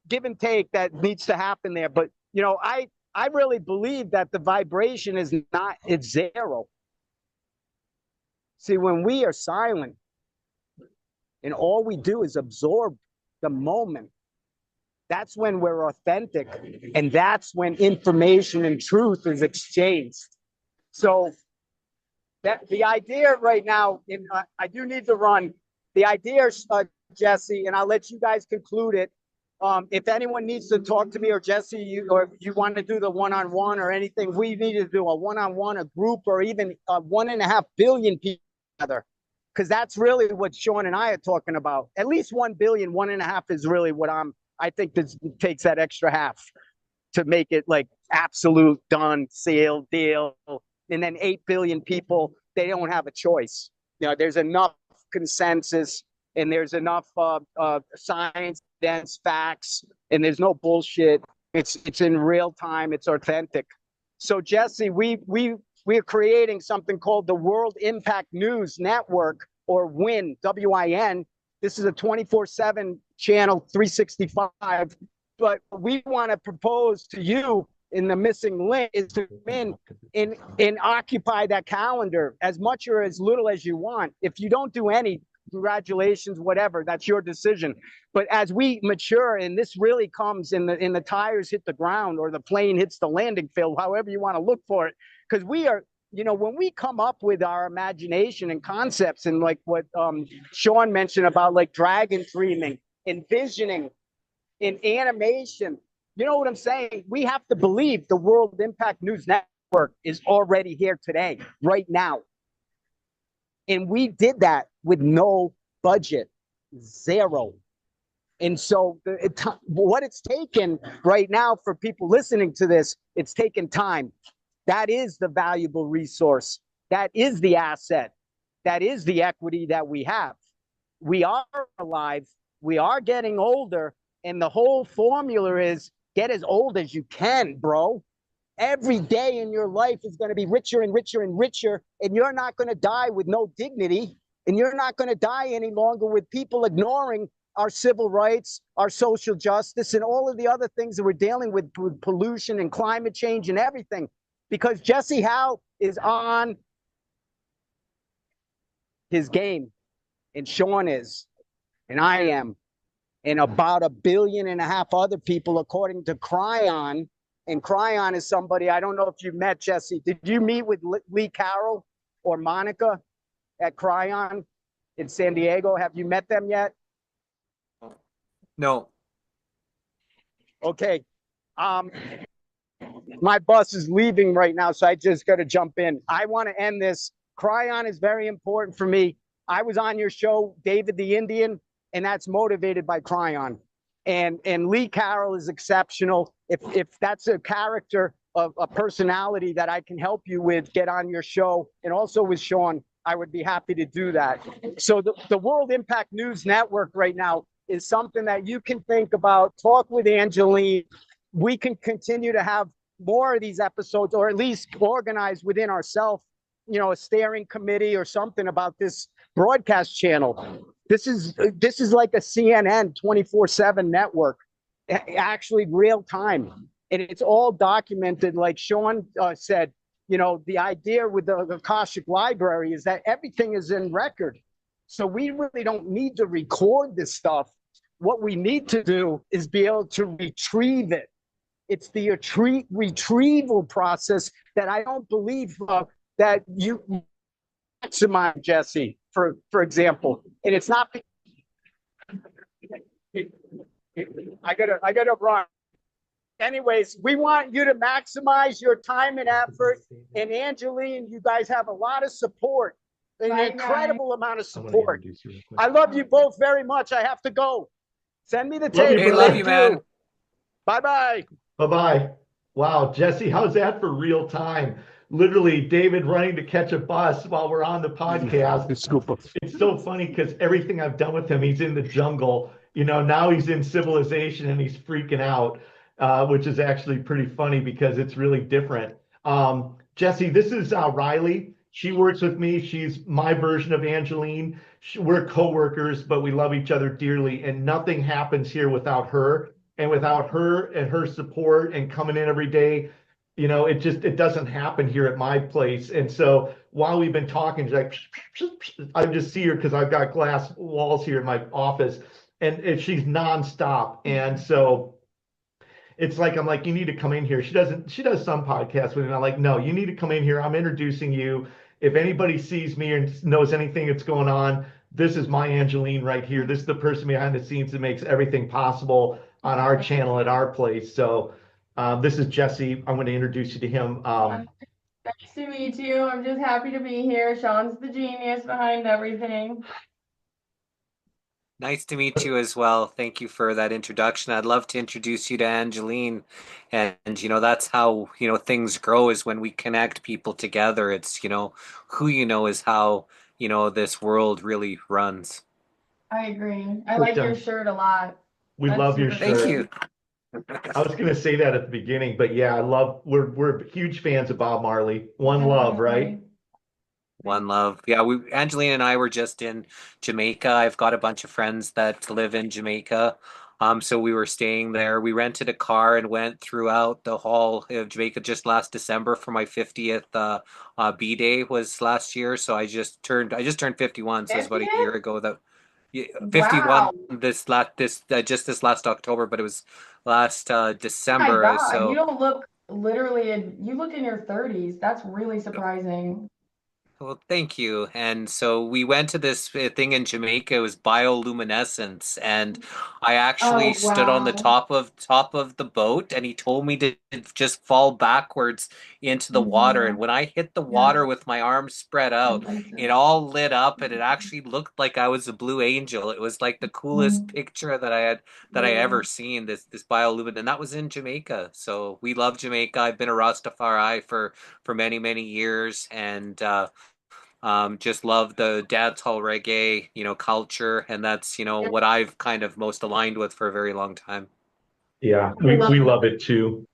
give and take that needs to happen there. But, I really believe that the vibration it's zero. See, when we are silent and all we do is absorb the moment, That's when we're authentic, and that's when information and truth is exchanged. So that the idea right now, I do need to run. The idea, Jesse, and I'll let you guys conclude it. If anyone needs to talk to me or Jesse, or you want to do the one-on-one or anything, we need to do a one-on-one, a group, or even 1.5 billion people together. Because that's really what Sean and I are talking about. At least 1 billion, 1.5 is really what I think this takes that extra half to make it like absolute done, sealed deal. And then 8 billion people, they don't have a choice. There's enough consensus and there's enough science, dense facts, and there's no bullshit. It's in real time. It's authentic. So Jesse, we're creating something called the World Impact News Network, or WIN, WIN. This is a 24/7 channel, 365. But we want to propose to you, in the missing link, is to come in and occupy that calendar as much or as little as you want. If you don't do any, congratulations, whatever, that's your decision. But as we mature, and this really comes in the tires hit the ground or the plane hits the landing field, however you want to look for it, because we are, when we come up with our imagination and concepts, and like what Sean mentioned about like dragon dreaming, envisioning, in animation, you know what I'm saying? We have to believe the World Impact News Network is already here today, right now. And we did that with no budget, zero. And so what it's taken right now for people listening to this, it's taken time. That is the valuable resource. That is the asset. That is the equity that we have. We are alive. We are getting older. And the whole formula is get as old as you can, bro. Every day in your life is going to be richer and richer and richer. And you're not going to die with no dignity. And you're not going to die any longer with people ignoring our civil rights, our social justice, and all of the other things that we're dealing with pollution and climate change and everything. Because Jesse Hal is on his game, and Sean is, and I am, and about 1.5 billion other people, according to Cryon. And Cryon is somebody, I don't know if you met, Jesse. Did you meet with Lee Carroll or Monica at Cryon in San Diego? Have you met them yet? No. Okay. My bus is leaving right now, so I just got to jump in. I want to end this. Cryon is very important for me. I was on your show, David the Indian, and that's motivated by Cryon. And Lee Carroll is exceptional. If that's a character of a personality that I can help you with, get on your show, and also with Sean, I would be happy to do that. So the World Impact News Network right now is something that you can think about. Talk with Angeline. We can continue to have more of these episodes, or at least organize within ourselves, a steering committee or something about this broadcast channel. This is like a CNN 24/7 network, actually real time. And it's all documented. Like Sean said, the idea with the Akashic Library is that everything is in record. So we really don't need to record this stuff. What we need to do is be able to retrieve it. It's the retrieval process that I don't believe that you maximize, Jesse, for example. And it's not. I gotta run. Anyways, we want you to maximize your time and effort. And Angeline, you guys have a lot of support, an incredible amount of support. I love you both very much. I have to go. Send me the tape. Hey, love you, man. Bye-bye. Bye-bye. Wow, Jesse, how's that for real time? Literally, David running to catch a bus while we're on the podcast. It's so funny because everything I've done with him, he's in the jungle. Now he's in civilization and he's freaking out, which is actually pretty funny because it's really different. Jesse, this is Riley. She works with me. She's my version of Angeline. We're coworkers, but we love each other dearly, and nothing happens here without her. And without her and her support and coming in every day, it doesn't happen here at my place. And so while we've been talking, she's like, I just see her because I've got glass walls here in my office, and she's nonstop. And so it's like I'm like, you need to come in here. She does some podcasts with me, and I'm like, no, you need to come in here. I'm introducing you. If anybody sees me and knows anything that's going on, this is my Angeline right here. This is the person behind the scenes that makes everything possible on our channel at our place. So this is Jesse. I'm going to introduce you to him. Nice to meet you. I'm just happy to be here. Sean's the genius behind everything. Nice to meet you as well. Thank you for that introduction. I'd love to introduce you to Angeline. And that's how, things grow is when we connect people together. It's, who you know is how, this world really runs. I agree. I But like your shirt a lot. we That's love your super Thank shirt. cool. you. I was going to say that at the beginning, but yeah, we're huge fans of Bob Marley. One love, right? Definitely. One love. Yeah, Angeline and I were just in Jamaica. I've got a bunch of friends that live in Jamaica. So we were staying there. We rented a car and went throughout the whole of Jamaica just last December for my 50th B day was last year. So I just turned 51, so it was about a 50th? year ago that yeah, Wow. 51 just this last October, but it was last Oh my December. God. You So don't look you look in your 30s. That's really surprising. well, thank you. And so we went to this thing in Jamaica. It was bioluminescence, and I actually Oh, stood on the wow. top of the boat, and he told me to just fall backwards into the water. And Mm-hmm. when I hit the Yes. water with my arms spread out, it Amazing. all lit up, and it actually looked like I was a blue angel. It was like the coolest Mm, picture that I ever really. seen. This bioluminescence, and that was in Jamaica. So we love Jamaica. I've been a Rastafari for many many years, and just love the dancehall reggae, culture, and that's, Yep. what I've kind of most aligned with for a very long time. Yeah, I we love love it too.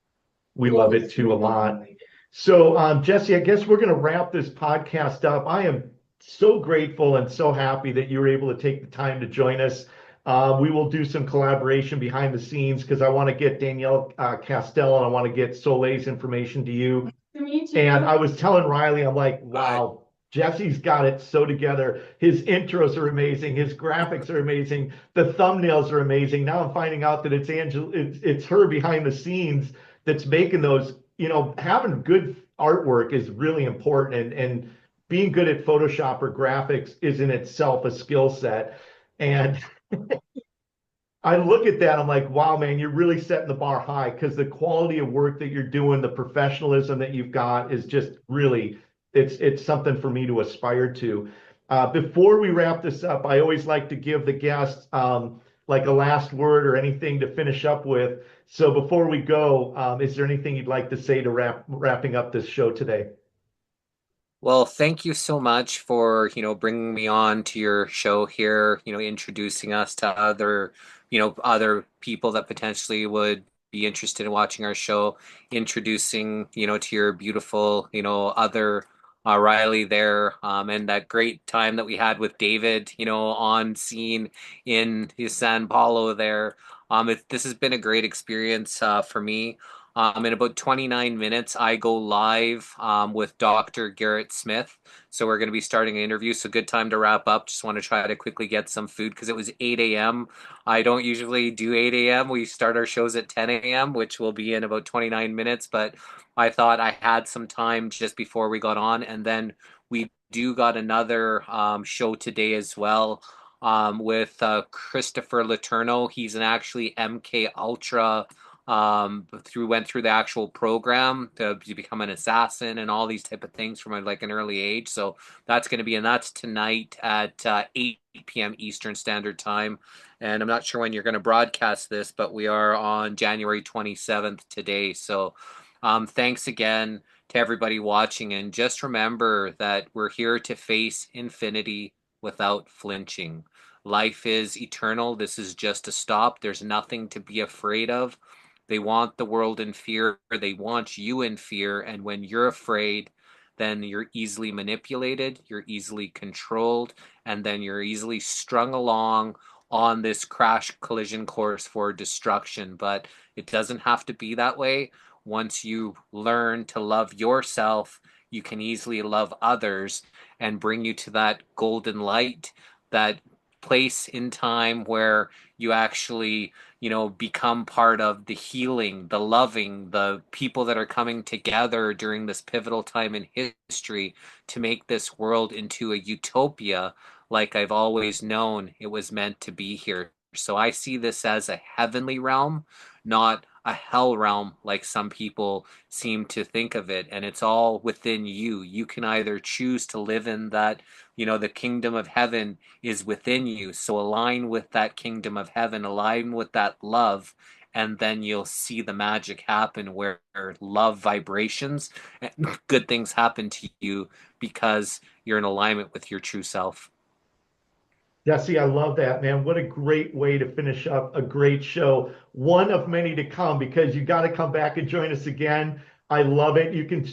We love it close too a lot. family. So, Jesse, I guess we're going to wrap this podcast up. I am so grateful and so happy that you were able to take the time to join us. We will do some collaboration behind the scenes because I want to get Danielle Castell and I want to get Soleil's information to you. To meet And you. I was telling Riley, I'm like, Bye. wow, Jesse's got it so together. His intros are amazing. His graphics are amazing. The thumbnails are amazing. Now I'm finding out that it's her behind the scenes that's making those. Having good artwork is really important, and being good at Photoshop or graphics is in itself a skill set. And I look at that, I'm like, wow, man, you're really setting the bar high because the quality of work that you're doing, the professionalism that you've got is just really, it's something for me to aspire to. Before we wrap this up, I always like to give the guests like a last word or anything to finish up with. So before we go, is there anything you'd like to say to wrapping up this show today? Well, thank you so much for, bringing me on to your show here, introducing us to other people that potentially would be interested in watching our show, introducing, to your beautiful, other Riley there, and that great time that we had with David, on scene in his San Paulo there. This has been a great experience for me. In about 29 minutes, I go live with Dr. Garrett Smith. So we're going to be starting an interview. So good time to wrap up. Just want to try to quickly get some food because it was 8 a.m. I don't usually do 8 a.m. We start our shows at 10 a.m., which will be in about 29 minutes. But I thought I had some time just before we got on. And then we do got another show today as well with Christopher Letourneau. He's an actually MK Ultra went through the actual program to become an assassin and all these type of things from like an early age. So that's going to be, and that's tonight at 8 p.m. Eastern Standard Time. And I'm not sure when you're going to broadcast this, but we are on January 27th today. So thanks again to everybody watching. And just remember that we're here to face infinity without flinching. Life is eternal. This is just a stop. There's nothing to be afraid of. They want the world in fear. They want you in fear. And when you're afraid, then you're easily manipulated, you're easily controlled, and then you're easily strung along on this crash collision course for destruction. But it doesn't have to be that way. Once you learn to love yourself, you can easily love others and bring you to that golden light that place in time where you actually, become part of the healing, the loving, the people that are coming together during this pivotal time in history to make this world into a utopia like I've always known it was meant to be here. So I see this as a heavenly realm, not a hell realm like some people seem to think of it. And it's all within you. You can either choose to live in that, the kingdom of heaven is within you. So align with that kingdom of heaven, align with that love, and then you'll see the magic happen where love vibrations and good things happen to you because you're in alignment with your true self. Jesse, I love that, man. What a great way to finish up a great show. One of many to come because you got to come back and join us again. I love it. You can,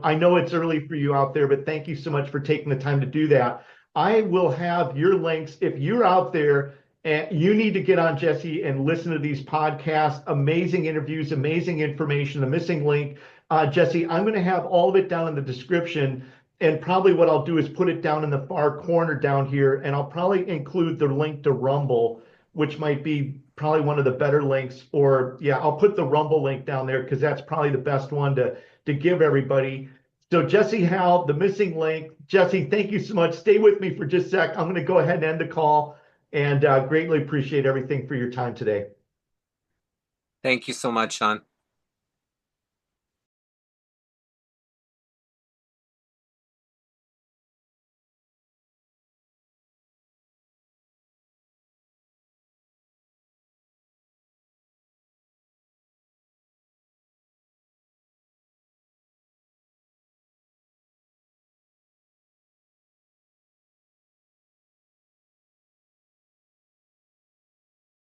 I know it's early for you out there, but thank you so much for taking the time to do that. I will have your links if you're out there and you need to get on Jesse and listen to these podcasts, amazing interviews, amazing information, the missing link. Jesse, I'm going to have all of it down in the description. And probably what I'll do is put it down in the far corner down here, and I'll probably include the link to Rumble, which might be probably one of the better links. Or yeah, I'll put the Rumble link down there because that's probably the best one to give everybody. So Jesse Hal, the missing link. Jesse, thank you so much. Stay with me for just a sec. I'm going to go ahead and end the call, and greatly appreciate everything for your time today. Thank you so much, Sean.